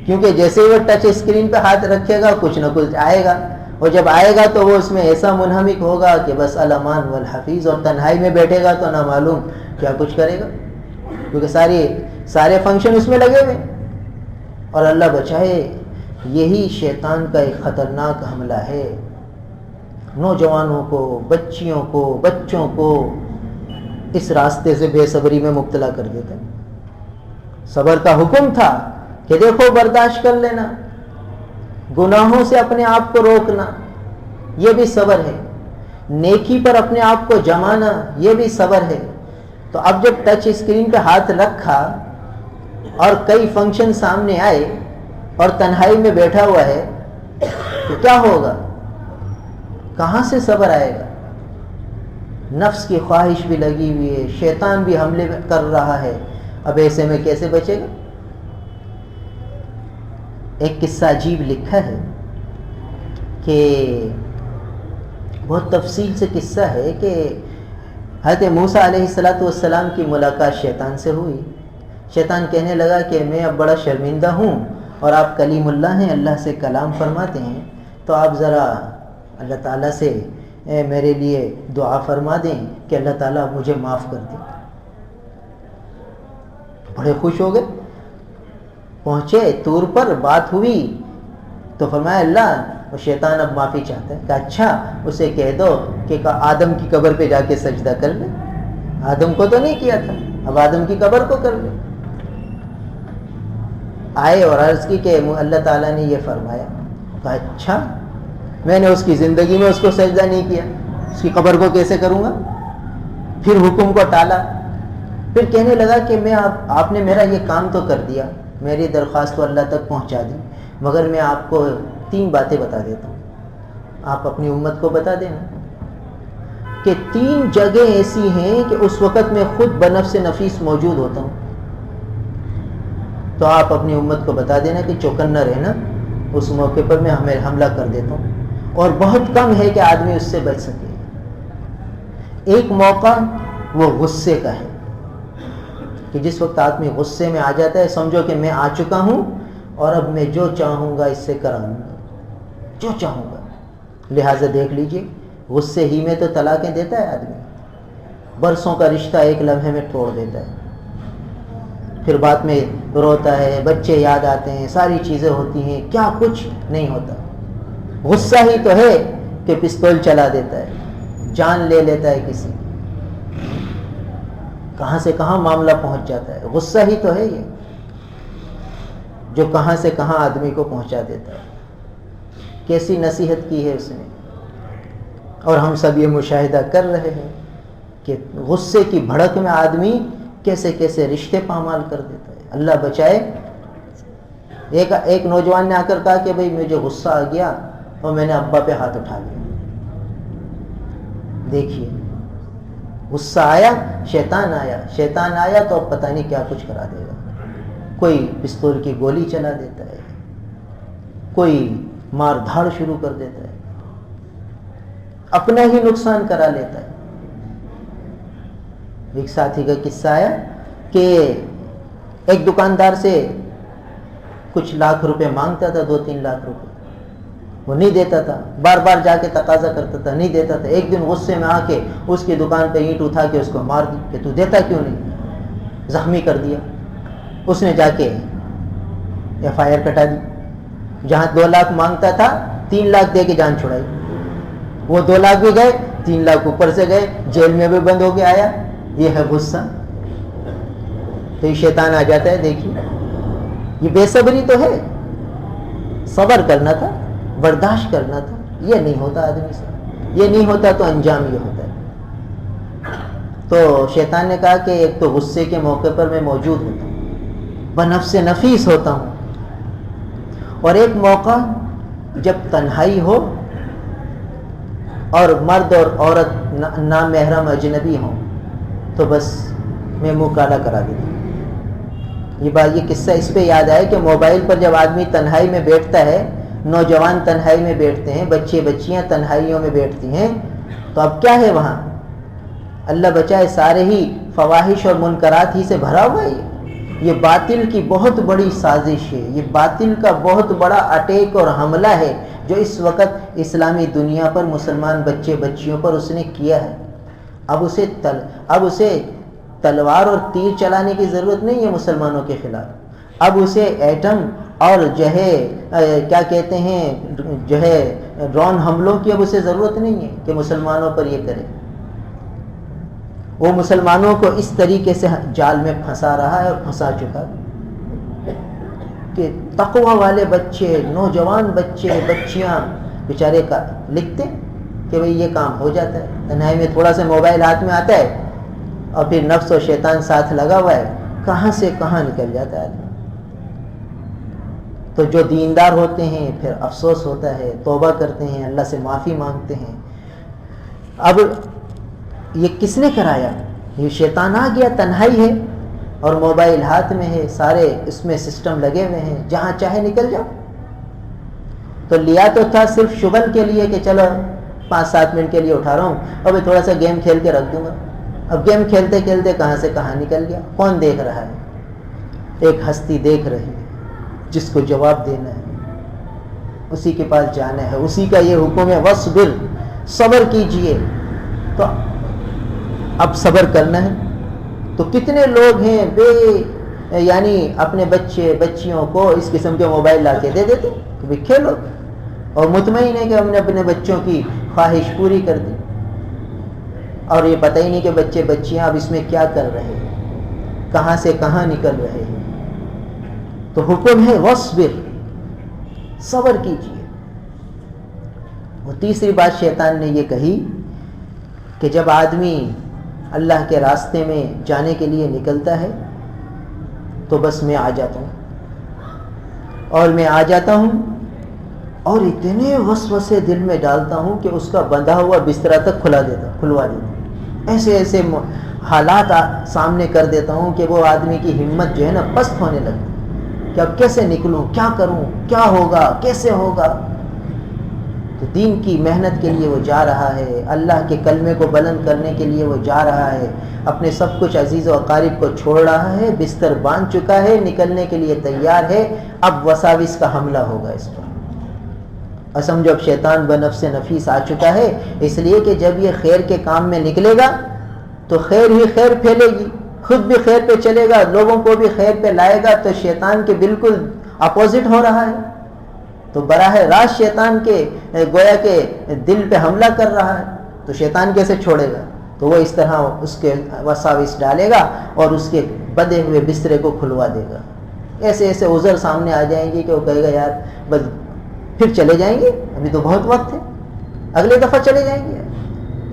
Speaker 1: کیونکہ جیسے ہی وہ ٹچ اسکرین پہ ہاتھ رکھے گا کچھ نہ کچھ آئے گا، اور جب آئے گا تو وہ اس میں ایسا منہمک ہوگا کہ بس الامان والحفیظ، اور تنہائی میں بیٹھے گا تو نہ معلوم کیا کچھ کرے گا، کیونکہ سارے فنکشن اس میں لگے ہوئے۔ اور اللہ بچائے، یہی شیطان کا ایک خطرناک حملہ ہے، نوجوانوں کو، بچیوں کو، بچوں کو اس راستے سے بے صبری میں مبتلا کر دیتا ہے۔ صبر کا حکم تھا کہ دیکھو برداشت کر لینا، گناہوں سے اپنے آپ کو روکنا یہ بھی صبر ہے، نیکی پر اپنے آپ کو جمانا یہ بھی صبر ہے۔ تو اب جب ٹچ اسکرین پہ ہاتھ رکھا اور کئی فنکشن سامنے آئے اور تنہائی میں بیٹھا ہوا ہے تو کیا ہوگا؟ کہاں سے صبر آئے گا؟ نفس کی خواہش بھی لگی ہوئی ہے، شیطان بھی حملے کر رہا ہے، اب ایسے میں کیسے بچے گا؟ ایک قصہ عجیب لکھا ہے کہ بہت تفصیل سے قصہ ہے کہ حضرت موسیٰ علیہ السلام کی ملاقات شیطان سے ہوئی۔ شیطان کہنے لگا کہ میں اب بڑا شرمندہ ہوں اور آپ کلیم اللہ ہیں، اللہ سے کلام فرماتے ہیں، تو آپ ذرا اللہ تعالیٰ سے میرے لیے دعا فرما دیں کہ اللہ تعالیٰ مجھے معاف کر دیں۔ بڑے خوش ہو گئے، پہنچے طور پر، بات ہوئی تو فرمایا اللہ، اور شیطان اب معافی چاہتا ہے کہ اچھا اسے کہہ دو کہ آدم کی قبر پہ جا کے سجدہ کر لے، آدم کو تو نہیں کیا تھا، اب آدم کی قبر کو کر لے۔ آئے اور عرض کی کہ اللہ تعالیٰ نے یہ فرمایا، کہا اچھا میں نے اس کی زندگی میں اس کو سجدہ نہیں کیا، اس کی قبر کو کیسے کروں گا؟ پھر حکم کو ٹالا، پھر کہنے لگا کہ میں آپ نے میرا یہ کام تو کر دیا، میری درخواست تو اللہ تک پہنچا دی، مگر میں آپ کو 3 باتیں بتا دیتا ہوں، آپ اپنی امت کو بتا دینا کہ 3 جگہ ایسی ہیں کہ اس وقت میں خود بنفس نفیس موجود ہوتا ہوں، تو آپ اپنی امت کو بتا دینا کہ چوکنا رہنا، اس موقع پر میں حملہ کر دیتا ہوں، اور بہت کم ہے کہ آدمی اس سے بچ سکے۔ ایک موقع وہ غصے کا ہے کہ جس وقت آدمی غصے میں آ جاتا ہے، سمجھو کہ میں آ چکا ہوں اور اب میں جو چاہوں گا اس سے کراؤں گا، جو چاہوں گا۔ لہٰذا دیکھ لیجئے، غصے ہی میں تو طلاقیں دیتا ہے آدمی، برسوں کا رشتہ ایک لمحے میں توڑ دیتا ہے، پھر بعد میں روتا ہے، بچے یاد آتے ہیں، ساری چیزیں ہوتی ہیں، کیا کچھ نہیں ہوتا۔ غصہ ہی تو ہے کہ پستول چلا دیتا ہے، جان لے لیتا ہے کسی، کہاں سے کہاں معاملہ پہنچ جاتا ہے۔ غصہ ہی تو ہے یہ جو کہاں سے کہاں آدمی کو پہنچا دیتا ہے۔ کیسی نصیحت کی ہے اس نے، اور ہم سب یہ مشاہدہ کر رہے ہیں کہ غصے کی بھڑک میں آدمی کیسے کیسے رشتے پامال کر دیتا ہے۔ اللہ بچائے۔ ایک نوجوان نے آ کر کہا کہ بھئی مجھے غصہ آ گیا اور میں نے ابا پہ ہاتھ اٹھا لیا۔ دیکھیے، غصہ آیا، شیطان آیا تو اب پتہ نہیں کیا کچھ کرا دے گا۔ کوئی پستول کی گولی چلا دیتا ہے، کوئی مار دھاڑ شروع کر دیتا ہے، اپنا ہی نقصان کرا لیتا ہے۔ ایک ساتھی کا قصہ آیا کہ ایک دکاندار سے کچھ لاکھ روپے مانگتا تھا، 2-3 لاکھ روپے، وہ نہیں دیتا تھا، بار بار جا کے تقاضا کرتا تھا، نہیں دیتا تھا۔ ایک دن غصے میں آ کے اس کی دکان پہ اینٹ اٹھا کے اس کو مار دی کہ تو دیتا کیوں نہیں، زخمی کر دیا۔ اس نے جا کے FIR کٹا دی. جہاں 2 لاکھ مانگتا تھا 3 لاکھ دے کے جان چھڑائی. وہ 2 لاکھ بھی گئے, 3 لاکھ اوپر سے گئے, جیل میں بھی بند ہو کے آیا. یہ ہے غصہ. تو یہ شیطان آ جاتا ہے. دیکھیے یہ بے صبری تو ہے. صبر کرنا تھا, برداشت کرنا تھا. یہ نہیں ہوتا آدمی سے. یہ نہیں ہوتا تو انجام یہ ہوتا ہے. تو شیطان نے کہا کہ ایک تو غصے کے موقع پر میں موجود ہوتا ہوں, بنفس نفیس ہوتا ہوں, اور ایک موقع جب تنہائی ہو اور مرد اور عورت نامحرم اجنبی ہوں تو بس میں منہ کالا کرا دیتا ہوں. یہ قصہ اس پہ یاد آئے کہ موبائل پر جب آدمی تنہائی میں بیٹھتا ہے, نوجوان تنہائی میں بیٹھتے ہیں, بچے بچیاں تنہائیوں میں بیٹھتی ہیں, تو اب کیا ہے وہاں؟ اللہ بچائے, سارے ہی فواحش اور منکرات ہی سے بھرا ہوا ہے. یہ باطل کی بہت بڑی سازش ہے. یہ باطل کا بہت بڑا اٹیک اور حملہ ہے جو اس وقت اسلامی دنیا پر مسلمان بچے بچیوں پر اس نے کیا ہے. اب اسے تلوار اور تیر چلانے کی ضرورت نہیں ہے مسلمانوں کے خلاف. اب اسے ایٹم اور کیا کہتے ہیں ڈرون حملوں کی اب اسے ضرورت نہیں ہے کہ مسلمانوں پر یہ کرے. وہ مسلمانوں کو اس طریقے سے جال میں پھنسا رہا ہے اور پھنسا چکا کہ تقوی والے بچے, نوجوان بچے بچیاں بیچارے کا لکھتے کہ بھئی یہ کام ہو جاتا ہے. تنہائی میں تھوڑا سا موبائل ہاتھ میں آتا ہے اور پھر نفس و شیطان ساتھ لگا ہوا ہے, کہاں سے کہاں نکل جاتا ہے آدمی. تو جو دیندار ہوتے ہیں پھر افسوس ہوتا ہے, توبہ کرتے ہیں, اللہ سے معافی مانگتے ہیں. اب یہ کس نے کرایا؟ یہ شیطان آ گیا. تنہائی ہے اور موبائل ہاتھ میں ہے, سارے اس میں سسٹم لگے ہوئے ہیں, جہاں چاہے نکل جاؤ. تو لیا تو تھا صرف شغل کے لیے کہ چلو 5-7 منٹ کے لیے اٹھا رہا ہوں اور میں تھوڑا سا گیم کھیل کے رکھ دوں گا. اب گیم کھیلتے کھیلتے کہاں سے کہاں نکل گیا. کون دیکھ رہا ہے؟ ایک ہستی دیکھ رہی ہے جس کو جواب دینا ہے, اسی کے پاس جانا ہے. اسی کا یہ حکم ہے وَاصْبِرْ, صبر کیجئے. تو اب صبر کرنا ہے. تو کتنے لوگ ہیں یعنی اپنے بچے بچیوں کو اس قسم کے موبائل لا کے دے دیتے کہ بھئی کھیلو, اور مطمئن ہے کہ ہم نے اپنے بچوں کی خواہش پوری کر دی, اور یہ پتہ ہی نہیں کہ بچے بچیاں اب اس میں کیا کر رہے ہیں, کہاں سے کہاں نکل رہے ہیں. تو حکم ہے وَاصْبِرْ, صبر کیجئے. وہ تیسری بات شیطان نے یہ کہی کہ جب آدمی اللہ کے راستے میں جانے کے لیے نکلتا ہے تو بس میں آ جاتا ہوں, اور میں آ جاتا ہوں اور اتنے وسوسے دل میں ڈالتا ہوں کہ اس کا بندھا ہوا بستر تک کھلوا دیتا ہوں. ایسے ایسے حالات سامنے کر دیتا ہوں کہ وہ آدمی کی ہمت جو ہے نا پست ہونے لگتی کہ اب کیسے نکلوں, کیا کروں, کیا ہوگا, کیسے ہوگا. تو دین کی محنت کے لیے وہ جا رہا ہے, اللہ کے کلمے کو بلند کرنے کے لیے وہ جا رہا ہے, اپنے سب کچھ عزیز و اقارب کو چھوڑ رہا ہے, بستر باندھ چکا ہے, نکلنے کے لیے تیار ہے. اب وساوس کا حملہ ہوگا اس پر. اور سمجھو اب شیطان بنفس نفیس آ چکا ہے, اس لیے کہ جب یہ خیر کے کام میں نکلے گا تو خیر ہی خیر پھیلے گی, خود بھی خیر پہ چلے گا, لوگوں کو بھی خیر پہ لائے گا. تو شیطان کے بالکل اپوزٹ ہو رہا ہے. تو براہ راست شیطان کے گویا کے دل پہ حملہ کر رہا ہے. تو شیطان کیسے چھوڑے گا؟ تو وہ اس طرح اس کے وساوس ڈالے گا اور اس کے بدے ہوئے بسترے کو کھلوا دے گا. ایسے ایسے عذر سامنے آ جائیں گے کہ وہ کہے گا یار بس پھر چلے جائیں گے, ابھی تو بہت وقت ہے, اگلے دفعہ چلے جائیں گے,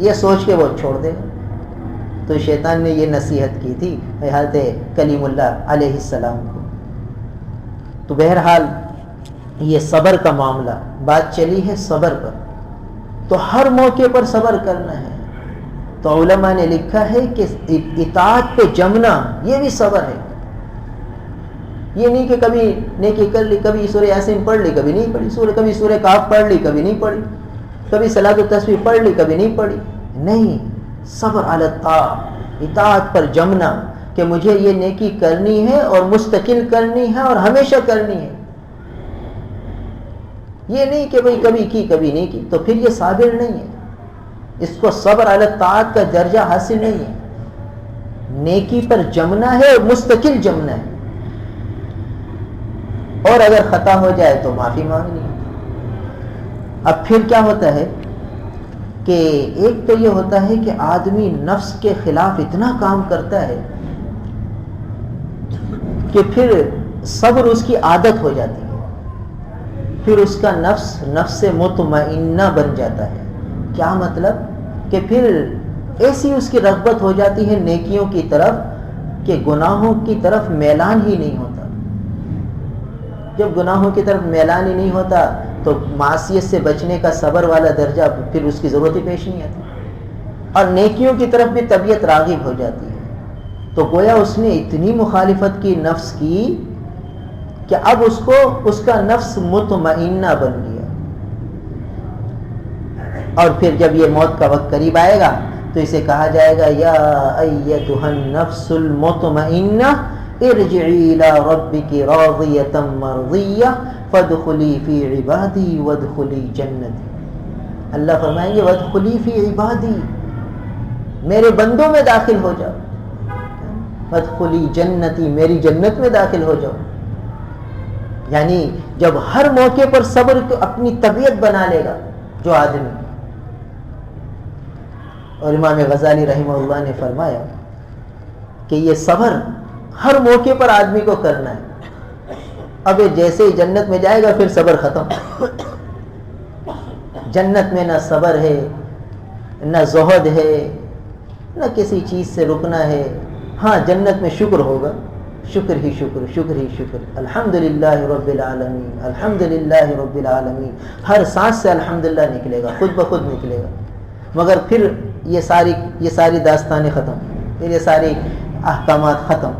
Speaker 1: یہ سوچ کے وہ چھوڑ دے گا. تو شیطان نے یہ نصیحت کی تھی حضرت کلیم اللہ علیہ السلام کو. تو بہرحال یہ صبر کا معاملہ, بات چلی ہے صبر پر, تو ہر موقع پر صبر کرنا ہے. تو علماء نے لکھا ہے کہ اطاعت پہ جمنا یہ بھی صبر ہے. یہ نہیں کہ کبھی نیکی کر لی, کبھی سورہ یاسین پڑھ لی, کبھی نہیں پڑھی, کبھی سورہ کہف پڑھ لی, کبھی نہیں پڑھی, کبھی صلاۃ التسبیح پڑھ لی, کبھی نہیں پڑھی. نہیں, صبر علی الطاعۃ, اطاعت پر جمنا کہ مجھے یہ نیکی کرنی ہے اور مستقل کرنی ہے اور ہمیشہ کرنی ہے. یہ نہیں کہ بھئی کبھی کی کبھی نہیں کی, تو پھر یہ صابر نہیں ہے, اس کو صبر علی الطاعت کا درجہ حاصل نہیں ہے. نیکی پر جمنا ہے اور مستقل جمنا ہے. اور اگر خطا ہو جائے تو معافی مانگنی ہے۔ اب پھر کیا ہوتا ہے کہ ایک تو یہ ہوتا ہے کہ آدمی نفس کے خلاف اتنا کام کرتا ہے کہ پھر صبر اس کی عادت ہو جاتی ہے، پھر اس کا نفس مطمئنہ بن جاتا ہے۔ کیا مطلب کہ پھر ایسی اس کی رغبت ہو جاتی ہے نیکیوں کی طرف کہ گناہوں کی طرف میلان ہی نہیں ہوتا۔ جب گناہوں کی طرف میلان ہی نہیں ہوتا تو معصیت سے بچنے کا صبر والا درجہ پھر اس کی ضرورت ہی پیش نہیں آتی، اور نیکیوں کی طرف بھی طبیعت راغب ہو جاتی ہے۔ تو گویا اس نے اتنی مخالفت کی نفس کی کہ اب اس کا نفس مطمئنہ بن گیا، اور پھر جب یہ موت کا وقت قریب آئے گا تو اسے کہا جائے گا یا ایتھا النفس المطمئنہ ارجعی الی ربک راضیۃ مرضیہ فادخلی فی عبادی وادخلی جنتی۔ اللہ فرمائیں گے وادخلی فی عبادی، میرے بندوں میں داخل ہو جاؤ، وادخلی جنتی، میری جنت میں داخل ہو جاؤ۔ یعنی جب ہر موقع پر صبر کو اپنی طبیعت بنا لے گا جو آدمی۔ اور امام غزالی رحمہ اللہ نے فرمایا کہ یہ صبر ہر موقع پر آدمی کو کرنا ہے۔ اب جیسے ہی جنت میں جائے گا پھر صبر ختم۔ جنت میں نہ صبر ہے، نہ زہد ہے، نہ کسی چیز سے رکنا ہے۔ ہاں جنت میں شکر ہوگا، شکر ہی شکر، شکر ہی شکر، الحمدللہ رب العالمین، الحمدللہ رب العالمین، ہر سانس سے الحمدللہ نکلے گا، خود بخود نکلے گا۔ مگر پھر یہ ساری داستانیں ختم، پھر یہ ساری احکامات ختم۔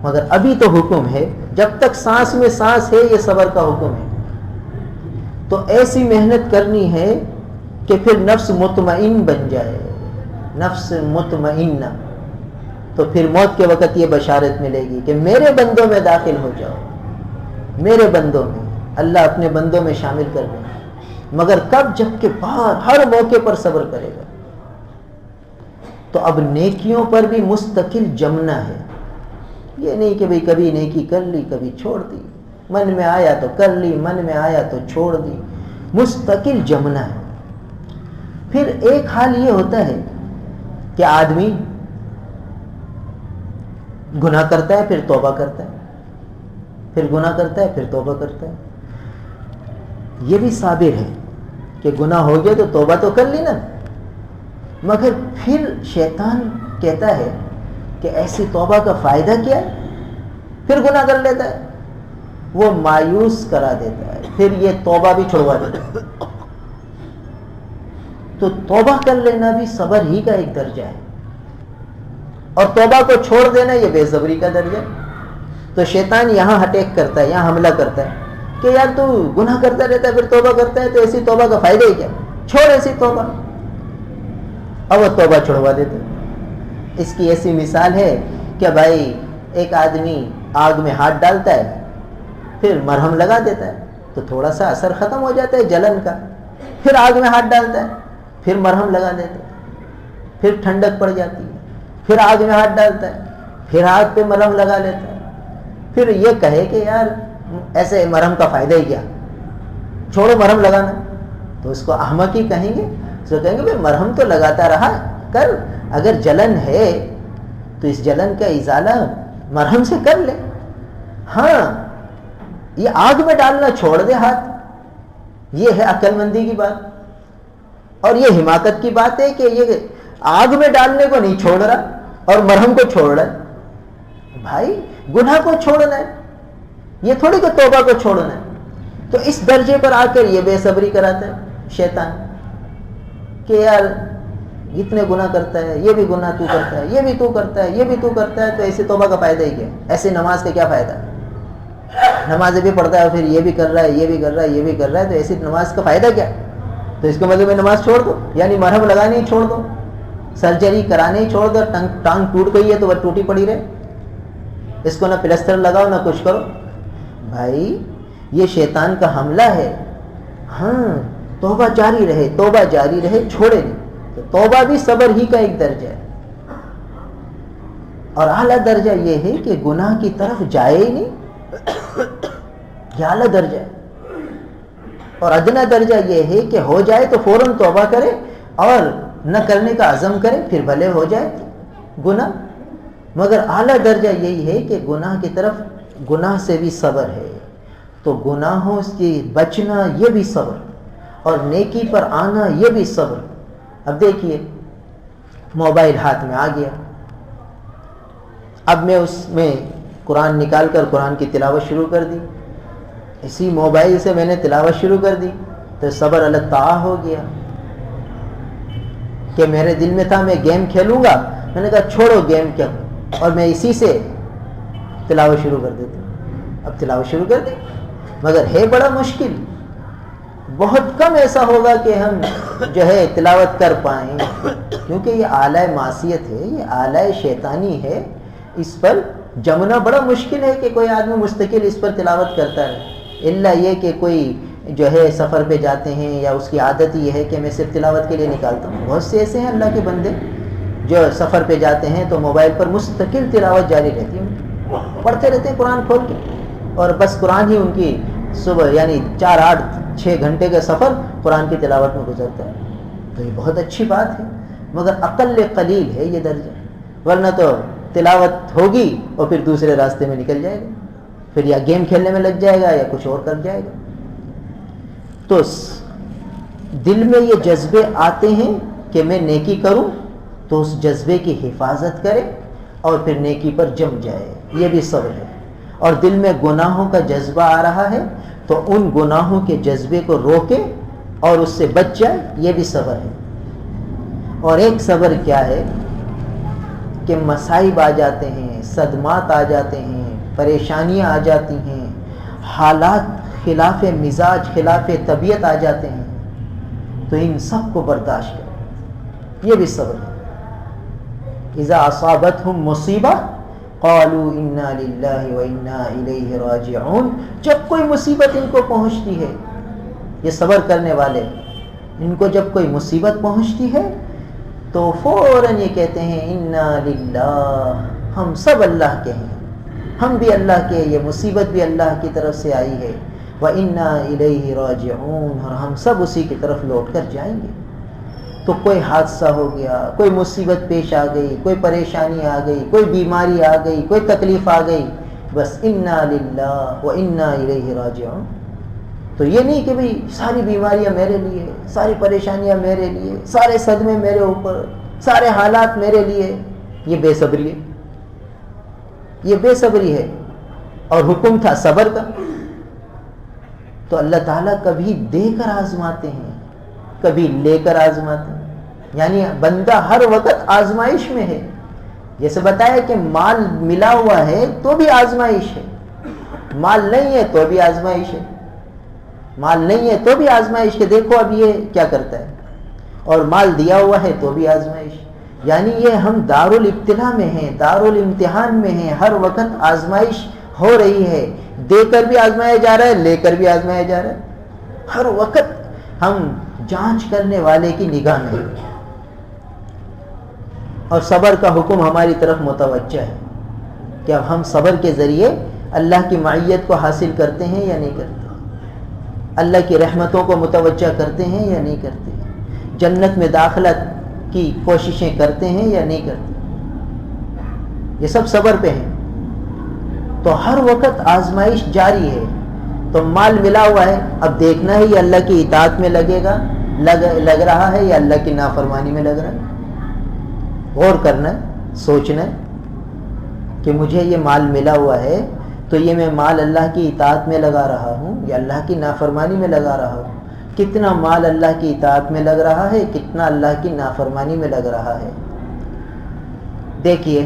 Speaker 1: مگر ابھی تو حکم ہے، جب تک سانس میں سانس ہے یہ صبر کا حکم ہے۔ تو ایسی محنت کرنی ہے کہ پھر نفس مطمئن بن جائے، نفس مطمئنہ۔ تو پھر موت کے وقت یہ بشارت ملے گی کہ میرے بندوں میں داخل ہو جاؤ، میرے بندوں میں، اللہ اپنے بندوں میں شامل کر دیں۔ مگر کب؟ جب کہ ہر موقع پر صبر کرے گا۔ تو اب نیکیوں پر بھی مستقل جمنا ہے، یہ نہیں کہ بھئی کبھی نیکی کر لی کبھی چھوڑ دی، من میں آیا تو کر لی، من میں آیا تو چھوڑ دی، مستقل جمنا ہے۔ پھر ایک حال یہ ہوتا ہے کہ آدمی گناہ کرتا ہے پھر توبہ کرتا ہے، پھر گناہ کرتا ہے پھر توبہ کرتا ہے۔ یہ بھی صابر ہے کہ گناہ ہو گیا تو توبہ تو کر لی نا، مگر پھر شیطان کہتا ہے کہ ایسی توبہ کا فائدہ کیا ہے، پھر گناہ کر لیتا ہے، وہ مایوس کرا دیتا ہے، پھر یہ توبہ بھی چھڑوا دیتا ہے۔ تو توبہ کر لینا بھی صبر ہی کا ایک درجہ ہے، اور توبہ کو چھوڑ دینا یہ بے صبری کا درجہ ہے۔ تو شیطان یہاں اٹیک کرتا ہے، یہاں حملہ کرتا ہے کہ یار تو گناہ کرتا رہتا ہے پھر توبہ کرتا ہے، تو ایسی توبہ کا فائدہ ہی کیا، چھوڑ ایسی توبہ۔ اب وہ توبہ چھڑوا دیتے۔ اس کی ایسی مثال ہے کہ بھائی ایک آدمی آگ میں ہاتھ ڈالتا ہے پھر مرہم لگا دیتا ہے تو تھوڑا سا اثر ختم ہو جاتا ہے جلن کا، پھر آگ میں ہاتھ ڈالتا ہے پھر مرہم لگا دیتا ہے، پھر ٹھنڈک پڑ جاتی ہے، پھر آگ میں ہاتھ ڈالتا ہے پھر ہاتھ پہ مرہم لگا لیتا ہے، پھر یہ کہے کہ یار ایسے مرہم کا فائدہ ہی کیا، چھوڑو مرہم لگانا، تو اس کو احمق ہی کہیں گے۔ تو کہیں گے مرہم تو لگاتا رہا کر، اگر جلن ہے تو اس جلن کا ازالہ مرہم سے کر لے۔ ہاں یہ آگ میں ڈالنا چھوڑ دے ہاتھ، یہ ہے عقل مندی کی بات، اور یہ حماقت کی بات ہے کہ یہ آگ میں ڈالنے کو نہیں چھوڑ رہا اور مرہم کو چھوڑ رہا ہے۔ بھائی گناہ کو چھوڑنا ہے، یہ تھوڑی کہ توبہ کو چھوڑنا ہے۔ تو اس درجے پر آ کر یہ بے صبری کراتا ہے شیطان کہ یار اتنے گناہ کرتا ہے، یہ بھی گناہ تو کرتا ہے، یہ بھی تو کرتا ہے، یہ بھی تو کرتا ہے، تو ایسی توبہ کا فائدہ ہی کیا، ایسی نماز کا کیا فائدہ؟ نمازیں بھی پڑھتا ہے پھر یہ بھی کر رہا ہے، یہ بھی کر رہا ہے، یہ بھی کر رہا ہے، تو ایسی نماز کا فائدہ کیا؟ تو اس کا مطلب ہے نماز چھوڑ دو، یعنی مرہم لگانے ہی چھوڑ دو، سرجری کرانے ہی چھوڑ دو، ٹانگ ٹوٹ گئی ہے تو وہ ٹوٹی پڑی رہے، اس کو نہ پلستر لگاؤ نہ کچھ کرو۔ بھائی یہ شیطان کا حملہ ہے۔ ہاں توبہ جاری رہے، توبہ جاری رہے، چھوڑے نہیں۔ تو توبہ بھی صبر ہی کا ایک درجہ ہے، اور اعلیٰ درجہ یہ ہے کہ گناہ کی طرف جائے ہی نہیں، یہ اعلیٰ درجہ ہے. اور ادنا درجہ یہ ہے کہ ہو جائے تو فوراً توبہ کرے اور نہ کرنے کا عزم کرے، پھر بھلے ہو جائے گناہ. مگر اعلیٰ درجہ یہی ہے کہ گناہ کی طرف، گناہ سے بھی صبر ہے، تو گناہوں سے بچنا یہ بھی صبر، اور نیکی پر آنا یہ بھی صبر. اب دیکھیے موبائل ہاتھ میں آ گیا، اب میں اس میں قرآن نکال کر قرآن کی تلاوت شروع کر دی، اسی موبائل سے میں نے تلاوت شروع کر دی، تو صبر اللہ تعالیٰ ہو گیا. کہ میرے دل میں تھا میں گیم کھیلوں گا، میں نے کہا چھوڑو گیم کیا، اور میں اسی سے تلاوت شروع کر دیتا ہوں. اب تلاوت شروع کر دی، مگر ہے بڑا مشکل. بہت کم ایسا ہوگا کہ ہم جو ہے تلاوت کر پائیں، کیونکہ یہ اعلیٰ معصیت ہے، یہ اعلیٰ شیطانی ہے. اس پر جمنا بڑا مشکل ہے کہ کوئی آدمی مستقل اس پر تلاوت کرتا ہے، الا یہ کہ کوئی جو ہے سفر پہ جاتے ہیں یا اس کی عادت یہ ہے کہ میں صرف تلاوت کے لیے نکالتا ہوں. بہت سے ایسے ہیں اللہ کے بندے جو سفر پہ جاتے ہیں تو موبائل پر مستقل تلاوت جاری رہتی ہے، پڑھتے رہتے ہیں قرآن کھول کے، اور بس قرآن ہی ان کی صبح یعنی 4 8 6 گھنٹے کا سفر قرآن کی تلاوت میں گزرتا ہے. تو یہ بہت اچھی بات ہے، مگر اقل قلیل ہے یہ درجہ. ورنہ تو تلاوت ہوگی اور پھر دوسرے راستے میں نکل جائے گا، پھر یا گیم کھیلنے میں لگ جائے گا یا کچھ اور کر جائے گا. تو دل میں یہ جذبے آتے ہیں کہ میں نیکی کروں، تو اس جذبے کی حفاظت کرے اور پھر نیکی پر جم جائے، یہ بھی صبر ہے. اور دل میں گناہوں کا جذبہ آ رہا ہے تو ان گناہوں کے جذبے کو روکے اور اس سے بچ جائے، یہ بھی صبر ہے. اور ایک صبر کیا ہے کہ مصائب آ جاتے ہیں، صدمات آ جاتے ہیں، پریشانیاں آ جاتی ہیں، حالات خلاف مزاج خلاف طبیعت آ جاتے ہیں، تو ان سب کو برداشت کریں، یہ بھی صبر ہے. اذا اصابتهم مصیبہ قالوا انا للہ وانا الیہ راجعون. جب کوئی مصیبت ان کو پہنچتی ہے، یہ صبر کرنے والے، ان کو جب کوئی مصیبت پہنچتی ہے تو فوراً یہ کہتے ہیں انا للہ، ہم سب اللہ کے ہیں، ہم بھی اللہ کے، یہ مصیبت بھی اللہ کی طرف سے آئی ہے، وَإِنَّا إِلَيْهِ رَاجِعُونَ، اور ہم سب اسی کی طرف لوٹ کر جائیں گے. تو کوئی حادثہ ہو گیا، کوئی مصیبت پیش آ گئی، کوئی پریشانی آ گئی، کوئی بیماری آ گئی، کوئی تکلیف آ گئی، بس اِنَّا لِلَّهِ وَإِنَّا إِلَيْهِ رَاجِعُونَ. تو یہ نہیں کہ بھئی ساری بیماریاں میرے لیے، ساری پریشانیاں میرے لیے، سارے صدمے میرے اوپر، سارے حالات میرے لیے. یہ بے صبری ہے، یہ بے صبری ہے. اور حکم تھا صبر کا، تو اللہ تعالیٰ کبھی دے کر آزماتے ہیں، کبھی لے کر آزماتے ہیں. یعنی بندہ ہر وقت آزمائش میں ہے. جیسے بتایا کہ مال ملا ہوا ہے تو بھی آزمائش ہے، مال نہیں ہے تو بھی آزمائش ہے، مال نہیں ہے تو بھی آزمائش کہ دیکھو اب یہ کیا کرتا ہے، اور مال دیا ہوا ہے تو بھی آزمائش. یعنی یہ ہم دارالابتلاء میں ہیں، دارالامتحان میں ہیں، ہر وقت آزمائش ہو رہی ہے. دے کر بھی آزمایا جا رہا ہے، لے کر بھی آزمایا جا رہا ہے. ہر وقت ہم جانچ کرنے والے کی نگاہ میں ہیں. اور صبر کا حکم ہماری طرف متوجہ ہے کہ اب ہم صبر کے ذریعے اللہ کی معیت کو حاصل کرتے ہیں یا نہیں کرتے، اللہ کی رحمتوں کو متوجہ کرتے ہیں یا نہیں کرتے، جنت میں داخلت کی کوششیں کرتے ہیں یا نہیں کرتے. یہ سب صبر پہ ہیں. تو ہر وقت آزمائش جاری ہے. تو مال ملا ہوا ہے، اب دیکھنا ہے یہ اللہ کی اطاعت میں لگے گا، لگ رہا ہے یا اللہ کی نافرمانی میں لگ رہا ہے. غور کرنا ہے، سوچنا ہے کہ مجھے یہ مال ملا ہوا ہے تو یہ میں مال اللہ کی اطاعت میں لگا رہا ہوں یا اللہ کی نافرمانی میں لگا رہا ہوں. کتنا مال اللہ کی اطاعت میں لگ رہا ہے، کتنا اللہ کی نافرمانی میں لگ رہا ہے. دیکھیے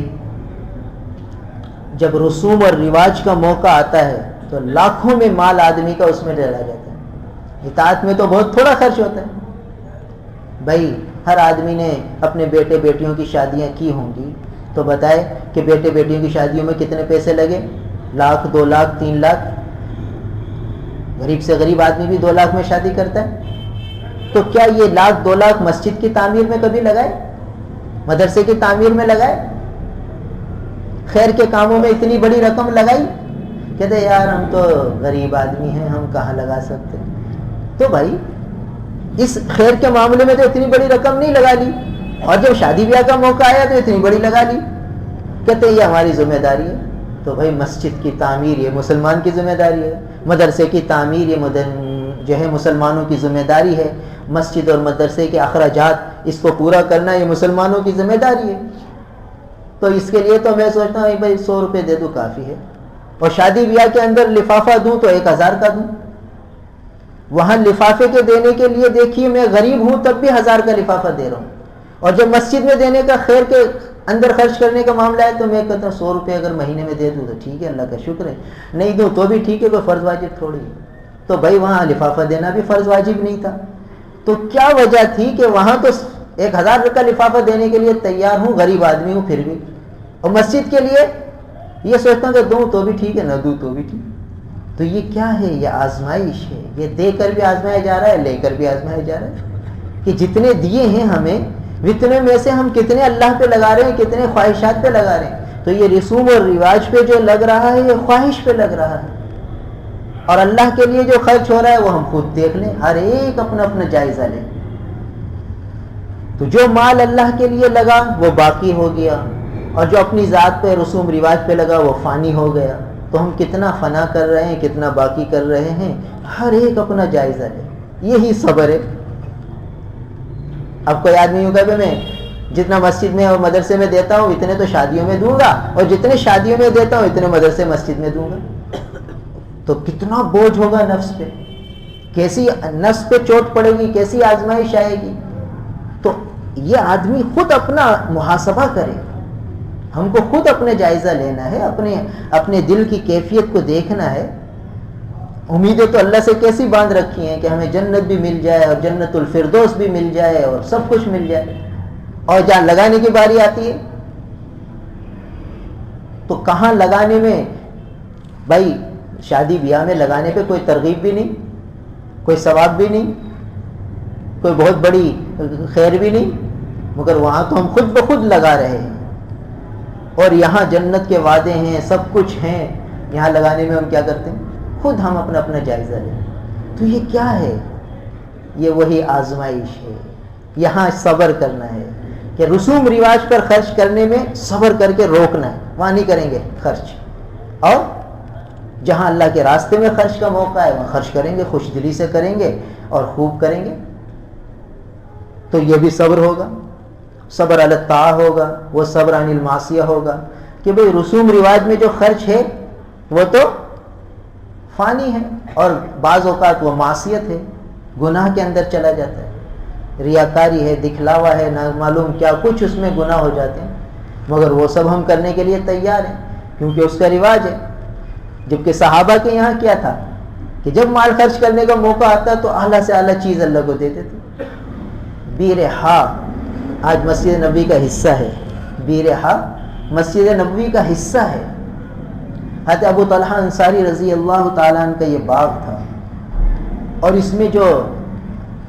Speaker 1: جب رسوم اور رواج کا موقع آتا ہے تو لاکھوں میں مال آدمی کا اس میں ڈالا جاتا ہے. اطاعت میں تو بہت تھوڑا خرچ ہوتا ہے. بھائی ہر آدمی نے اپنے بیٹے بیٹیوں کی شادیاں کی ہوں گی تو بتائے کہ بیٹے بیٹیوں کی شادیوں میں کتنے پیسے لگے، 1 لاکھ 2 لاکھ 3 لاکھ. غریب سے غریب آدمی بھی 2 لاکھ میں شادی کرتا ہے. تو کیا یہ 1 لاکھ 2 لاکھ مسجد کی تعمیر میں کبھی لگائے، مدرسے کی تعمیر میں لگائے، خیر کے کاموں میں اتنی بڑی رقم لگائی؟ کہتے یار ہم تو غریب آدمی ہیں، ہم کہاں لگا سکتے. تو بھائی اس خیر کے معاملے میں تو اتنی بڑی رقم نہیں لگا لی، اور جب شادی بیاہ کا موقع آیا تو اتنی بڑی لگا لی. کہتے یہ ہماری ذمہ داری ہے. تو بھائی مسجد کی تعمیر یہ مسلمان کی ذمہ داری ہے، مدرسے کی تعمیر یہ جو ہے مسلمانوں کی ذمہ داری ہے، مسجد اور مدرسے کے اخراجات اس کو پورا کرنا یہ مسلمانوں کی ذمہ داری ہے. تو اس کے لیے تو میں سوچتا ہوں بھائی 100 روپے دے دوں کافی ہے، اور شادی بیاہ کے اندر لفافہ دوں تو 1000 کا دوں. وہاں لفافے کے دینے کے لیے دیکھیے میں غریب ہوں تب بھی 1000 کا لفافہ دے رہا ہوں، اور جب مسجد میں دینے کا خیر کے اندر خرچ کرنے کا معاملہ ہے تو میں کہتا ہوں 100 روپے اگر مہینے میں دے دوں تو ٹھیک ہے، اللہ کا شکر ہے، نہیں دوں تو بھی ٹھیک ہے، کوئی فرض واجب تھوڑی ہے. تو بھائی وہاں لفافہ دینا بھی فرض واجب نہیں تھا. تو کیا وجہ تھی کہ وہاں تو 1000 کا لفافہ دینے کے لیے تیار ہوں، غریب آدمی ہوں پھر بھی، اور مسجد کے لیے یہ سوچتا ہوں کہ دوں تو بھی ٹھیک ہے، نہ دوں تو بھی ٹھیک. تو یہ کیا ہے؟ یہ آزمائش ہے. یہ دے کر بھی آزمایا جا رہا ہے، لے کر بھی آزمایا جا رہا ہے کہ جتنے دیے ہیں ہمیں اتنے میں سے ہم کتنے اللہ پہ لگا رہے ہیں، کتنے خواہشات پہ لگا رہے ہیں. تو یہ رسوم اور رواج پہ جو لگ رہا ہے یہ خواہش پہ لگ رہا ہے، اور اللہ کے لیے جو خرچ ہو رہا ہے وہ ہم خود دیکھ لیں، ہر ایک اپنا اپنا جائزہ لیں. تو جو مال اللہ کے لیے لگا وہ باقی ہو گیا، اور جو اپنی ذات پہ رسوم رواج پہ لگا وہ فانی ہو گیا. تو ہم کتنا فنا کر رہے ہیں، کتنا باقی کر رہے ہیں، ہر ایک اپنا جائزہ لے. یہی صبر ہے. اب کوئی آدمی ہوگا کہ میں جتنا مسجد میں اور مدرسے میں دیتا ہوں اتنے تو شادیوں میں دوں گا، اور جتنے شادیوں میں دیتا ہوں اتنے مدرسے مسجد میں دوں گا. تو کتنا بوجھ ہوگا نفس پہ، کیسی نفس پہ چوٹ پڑے گی، کیسی آزمائش آئے گی. تو یہ آدمی خود اپنا محاسبہ کرے. ہم کو خود اپنے جائزہ لینا ہے، اپنے دل کی کیفیت کو دیکھنا ہے. امیدیں تو اللہ سے کیسی باندھ رکھی ہیں کہ ہمیں جنت بھی مل جائے اور جنت الفردوس بھی مل جائے اور سب کچھ مل جائے، اور جہاں لگانے کی باری آتی ہے تو کہاں لگانے میں بھائی شادی بیاہ میں لگانے پہ کوئی ترغیب بھی نہیں، کوئی ثواب بھی نہیں، کوئی بہت بڑی خیر بھی نہیں، مگر وہاں تو ہم خود بخود لگا رہے ہیں. اور یہاں جنت کے وعدے ہیں، سب کچھ ہیں، یہاں لگانے میں ہم کیا کرتے ہیں؟ خود ہم اپنا اپنا جائزہ لیں. تو یہ کیا ہے؟ یہ وہی آزمائش ہے. یہاں صبر کرنا ہے کہ رسوم رواج پر خرچ کرنے میں صبر کر کے روکنا ہے، وہاں نہیں کریں گے خرچ، اور جہاں اللہ کے راستے میں خرچ کا موقع ہے وہاں خرچ کریں گے، خوش دلی سے کریں گے اور خوب کریں گے. تو یہ بھی صبر ہوگا. صبر علی الطاعہ ہوگا، وہ صبر عن المعصیہ ہوگا کہ بھئی رسوم رواج میں جو خرچ ہے وہ تو فانی ہے، اور بعض اوقات وہ معصیت ہے، گناہ کے اندر چلا جاتا ہے، ریاکاری ہے، دکھلاوا ہے، نہ معلوم کیا کچھ اس میں گناہ ہو جاتے ہیں، مگر وہ سب ہم کرنے کے لیے تیار ہیں کیونکہ اس کا رواج ہے. جبکہ صحابہ کے یہاں کیا تھا کہ جب مال خرچ کرنے کا موقع آتا تو اعلیٰ سے اعلیٰ چیز اللہ کو دیتے تھے. بیر ہا آج مسجد نبوی کا حصہ ہے، بیر ہا مسجد نبوی کا حصہ ہے. حضرت ابو طلحہ انصاری رضی اللہ تعالیٰ عنہ کا یہ باغ تھا، اور اس میں جو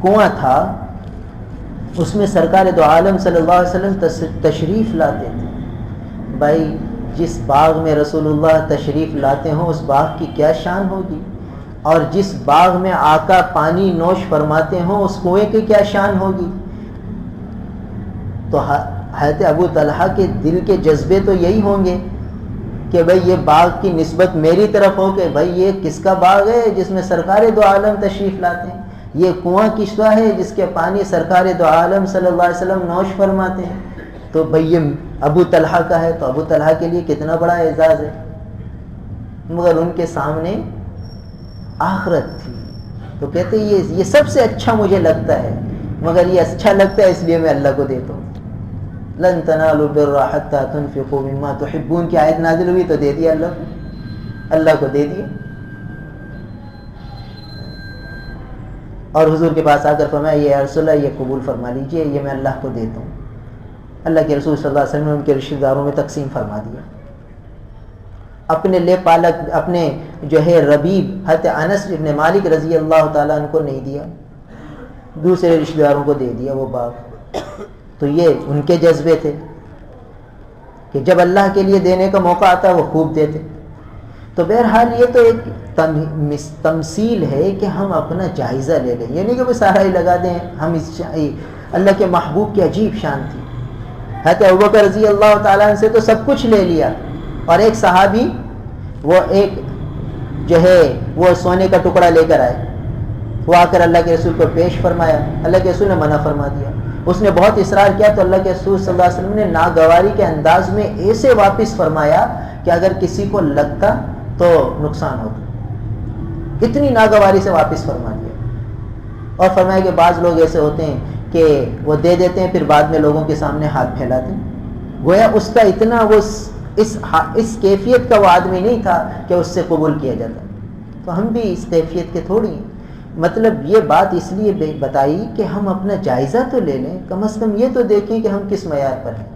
Speaker 1: کنواں تھا اس میں سرکار دو عالم صلی اللہ علیہ وسلم تشریف لاتے تھے. بھائی جس باغ میں رسول اللہ تشریف لاتے ہوں اس باغ کی کیا شان ہوگی، اور جس باغ میں آقا پانی نوش فرماتے ہوں اس کنویں کی کیا شان ہوگی. تو حضرت ابو طلحہ کے دل کے جذبے تو یہی ہوں گے کہ بھئی یہ باغ کی نسبت میری طرف ہو کہ بھئی یہ کس کا باغ ہے جس میں سرکار دو عالم تشریف لاتے ہیں، یہ کنواں کشتہ ہے جس کے پانی سرکار دو عالم صلی اللہ علیہ وسلم نوش فرماتے ہیں. تو بھئی یہ ابو طلحہ کا ہے، تو ابو طلحہ کے لیے کتنا بڑا اعزاز ہے. مگر ان کے سامنے آخرت تھی. تو کہتے یہ سب سے اچھا مجھے لگتا ہے، مگر یہ اچھا لگتا ہے اس لیے میں اللہ کو دیتا ہوں. لن تنالوا البر حتى تنفقوا مما تحبون کی آیت نازل ہوئی تو دے دیا اللہ کو دے دیا. اور حضور کے پاس آ کر فرمایا یہ رسول اللہ یہ قبول فرما لیجئے، یہ میں اللہ کو دیتا ہوں. اللہ کے رسول صلی اللہ علیہ وسلم نے ان کے رشتہ داروں میں تقسیم فرما دیا. اپنے لے پالک اپنے جو ہے ربیب حضرت انس ابن مالک رضی اللہ تعالیٰ عنہ کو نہیں دیا، دوسرے رشتہ داروں کو دے دیا وہ باغ. تو یہ ان کے جذبے تھے کہ جب اللہ کے لیے دینے کا موقع آتا وہ خوب دیتے. تو بہرحال یہ تو ایک تمثیل ہے کہ ہم اپنا جائزہ لے لیں، یہ نہیں کہ وہ سارا ہی لگا دیں. ہم اللہ کے محبوب کی عجیب شان تھی. حضرت ابوبکر رضی اللہ تعالیٰ عنہ سے تو سب کچھ لے لیا، اور ایک صحابی وہ ایک جو ہے وہ سونے کا ٹکڑا لے کر آئے، وہ آ کر اللہ کے رسول کو پیش فرمایا. اللہ کے رسول نے منع فرما دیا. اس نے بہت اصرار کیا تو اللہ کے رسول صلی اللہ علیہ وسلم نے ناگواری کے انداز میں ایسے واپس فرمایا کہ اگر کسی کو لگتا تو نقصان ہوتا. اتنی ناگواری سے واپس فرما دیا. اور فرمایا کہ بعض لوگ ایسے ہوتے ہیں کہ وہ دے دیتے ہیں پھر بعد میں لوگوں کے سامنے ہاتھ پھیلاتے ہیں. گویا اس کا اتنا وہ اس کیفیت کا وہ آدمی نہیں تھا کہ اس سے قبول کیا جاتا. تو ہم بھی اس کیفیت کے تھوڑی ہیں. مطلب یہ بات اس لیے بتائی کہ ہم اپنا جائزہ تو لے لیں، کم از کم یہ تو دیکھیں کہ ہم کس معیار پر ہیں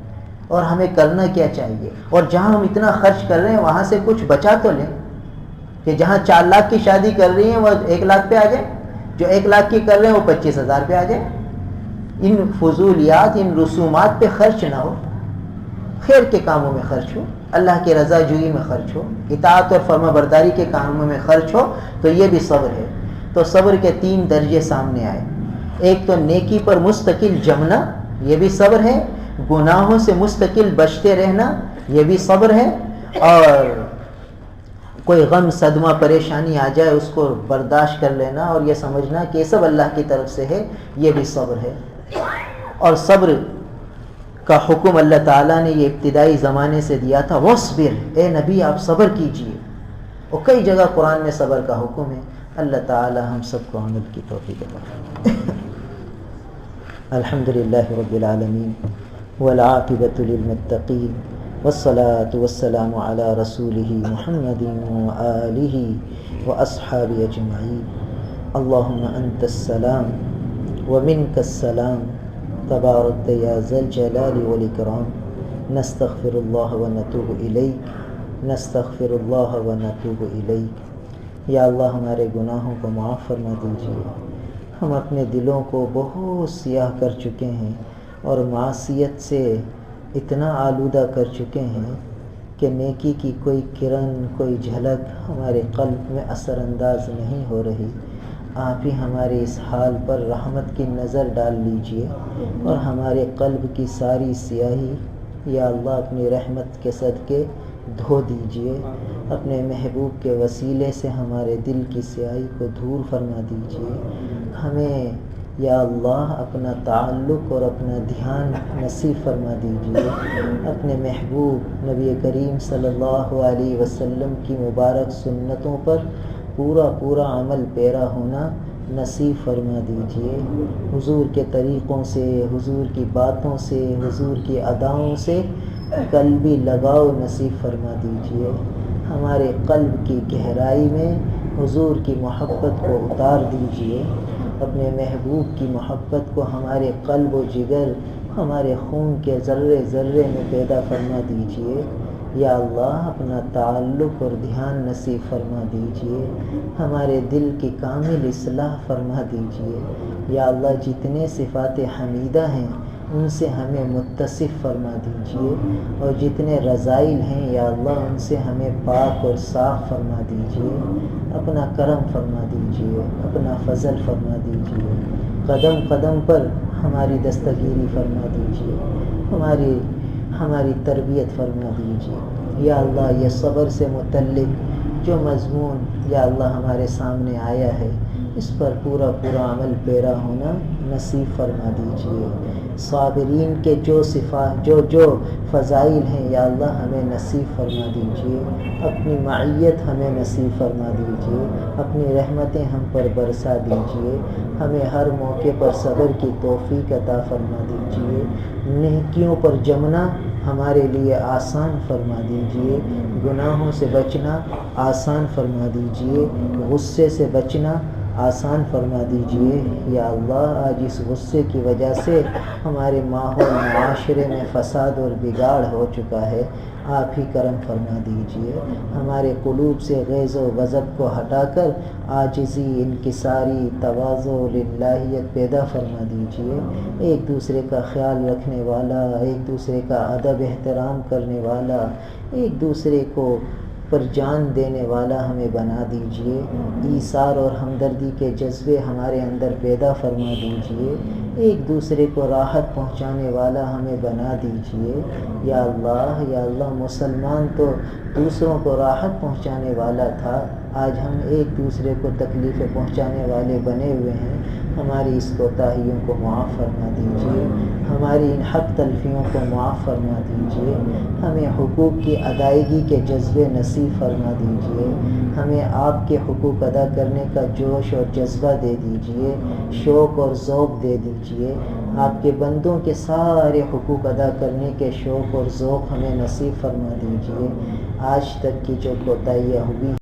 Speaker 1: اور ہمیں کرنا کیا چاہیے. اور جہاں ہم اتنا خرچ کر رہے ہیں وہاں سے کچھ بچا تو لیں، کہ جہاں 4 لاکھ کی شادی کر رہی ہیں وہ 1 لاکھ پہ آ جائے، جو 1 لاکھ کی کر رہے ہیں وہ 25,000 پہ آ جائے. ان فضولیات، ان رسومات پہ خرچ نہ ہو، خیر کے کاموں میں خرچ ہو، اللہ کی رضا جوئی میں خرچ ہو، اطاعت اور فرما برداری کے کاموں میں خرچ ہو. تو یہ بھی صبر ہے. تو صبر کے 3 درجے سامنے آئے. ایک تو نیکی پر مستقل جمنا، یہ بھی صبر ہے. گناہوں سے مستقل بچتے رہنا، یہ بھی صبر ہے. اور کوئی غم، صدمہ، پریشانی آ جائے اس کو برداشت کر لینا اور یہ سمجھنا کہ یہ سب اللہ کی طرف سے ہے، یہ بھی صبر ہے. اور صبر کا حکم اللہ تعالیٰ نے یہ ابتدائی زمانے سے دیا تھا. وَاصْبِرْ، اے نبی آپ صبر کیجئے. اور کئی جگہ قرآن میں صبر کا حکم ہے. اللہ تعالی ہم سب کو عمل کی توفیق عطا. الحمدللہ رب العالمین والعاقبۃ للمتقین والصلاة والسلام علی رسولہ محمد وآلہ واصحابہ اجمعین. اللہم انت السلام ومنک السلام تبارکت یا ذا الجلال والاکرام. نستغفر اللہ ونتوب الیک، نستغفر اللہ ونتوب الیک. یا اللہ ہمارے گناہوں کو معاف فرما دیجیے. ہم اپنے دلوں کو بہت سیاہ کر چکے ہیں اور معصیت سے اتنا آلودہ کر چکے ہیں کہ نیکی کی کوئی کرن، کوئی جھلک ہمارے قلب میں اثر انداز نہیں ہو رہی. آپ ہی ہمارے اس حال پر رحمت کی نظر ڈال لیجئے اور ہمارے قلب کی ساری سیاہی یا اللہ اپنی رحمت کے صدقے دھو دیجئے. اپنے محبوب کے وسیلے سے ہمارے دل کی سیاہی کو دور فرما دیجئے. ہمیں یا اللہ اپنا تعلق اور اپنا دھیان نصیب فرما دیجئے. اپنے محبوب نبی کریم صلی اللہ علیہ وسلم کی مبارک سنتوں پر پورا عمل پیرا ہونا نصیب فرما دیجئے. حضور کے طریقوں سے، حضور کی باتوں سے، حضور کی اداؤں سے قلبی لگاؤ نصیب فرما دیجئے. ہمارے قلب کی گہرائی میں حضور کی محبت کو اتار دیجئے. اپنے محبوب کی محبت کو ہمارے قلب و جگر، ہمارے خون کے ذرے ذرے میں پیدا فرما دیجئے. یا اللہ اپنا تعلق اور دھیان نصیب فرما دیجئے. ہمارے دل کی کامل اصلاح فرما دیجئے. یا اللہ جتنے صفات حمیدہ ہیں ان سے ہمیں متصف فرما دیجئے، اور جتنے رذائل ہیں یا اللہ ان سے ہمیں پاک اور صاف فرما دیجئے. اپنا کرم فرما دیجئے، اپنا فضل فرما دیجئے. قدم قدم پر ہماری دستگیری فرما دیجئے، ہماری تربیت فرما دیجئے. یا اللہ یہ صبر سے متعلق جو مضمون یا اللہ ہمارے سامنے آیا ہے اس پر پورا عمل پیرا ہونا نصیب فرما دیجئے. صابرین کے جو فضائل ہیں یا اللہ ہمیں نصیب فرما دیجئے. اپنی معیت ہمیں نصیب فرما دیجئے. اپنی رحمتیں ہم پر برسا دیجئے. ہمیں ہر موقع پر صبر کی توفیق عطا فرما دیجئے. نیکیوں پر جمنا ہمارے لیے آسان فرما دیجئے. گناہوں سے بچنا آسان فرما دیجئے. غصے سے بچنا آسان فرما دیجئے. یا اللہ آج اس غصے کی وجہ سے ہمارے ماحول معاشرے میں فساد اور بگاڑ ہو چکا ہے. آپ ہی کرم فرما دیجئے. ہمارے قلوب سے غیظ و غضب کو ہٹا کر عاجزی، انکساری، تواضع، للہیت پیدا فرما دیجئے. ایک دوسرے کا خیال رکھنے والا، ایک دوسرے کا ادب احترام کرنے والا، ایک دوسرے کو پر جان دینے والا ہمیں بنا دیجئے، ایثار اور ہمدردی کے جذبے ہمارے اندر پیدا فرما دیجئے، ایک دوسرے کو راحت پہنچانے والا ہمیں بنا دیجئے۔ یا اللہ مسلمان تو دوسروں کو راحت پہنچانے والا تھا، آج ہم ایک دوسرے کو تکلیفیں پہنچانے والے بنے ہوئے ہیں، ہماری اس کوتاہیوں کو معاف فرما دیجئے، ہماری ان حق تلفیوں کو معاف فرما دیجئے، ہمیں حقوق کی ادائیگی کے جذبے نصیب فرما دیجئے، ہمیں آپ کے حقوق ادا کرنے کا جوش اور جذبہ دے دیجئے، شوق اور ذوق دے دیجئے، آپ کے بندوں کے سارے حقوق ادا کرنے کے شوق اور ذوق ہمیں نصیب فرما دیجئے۔ آج تک کی جو کوتاہیاں ہوئی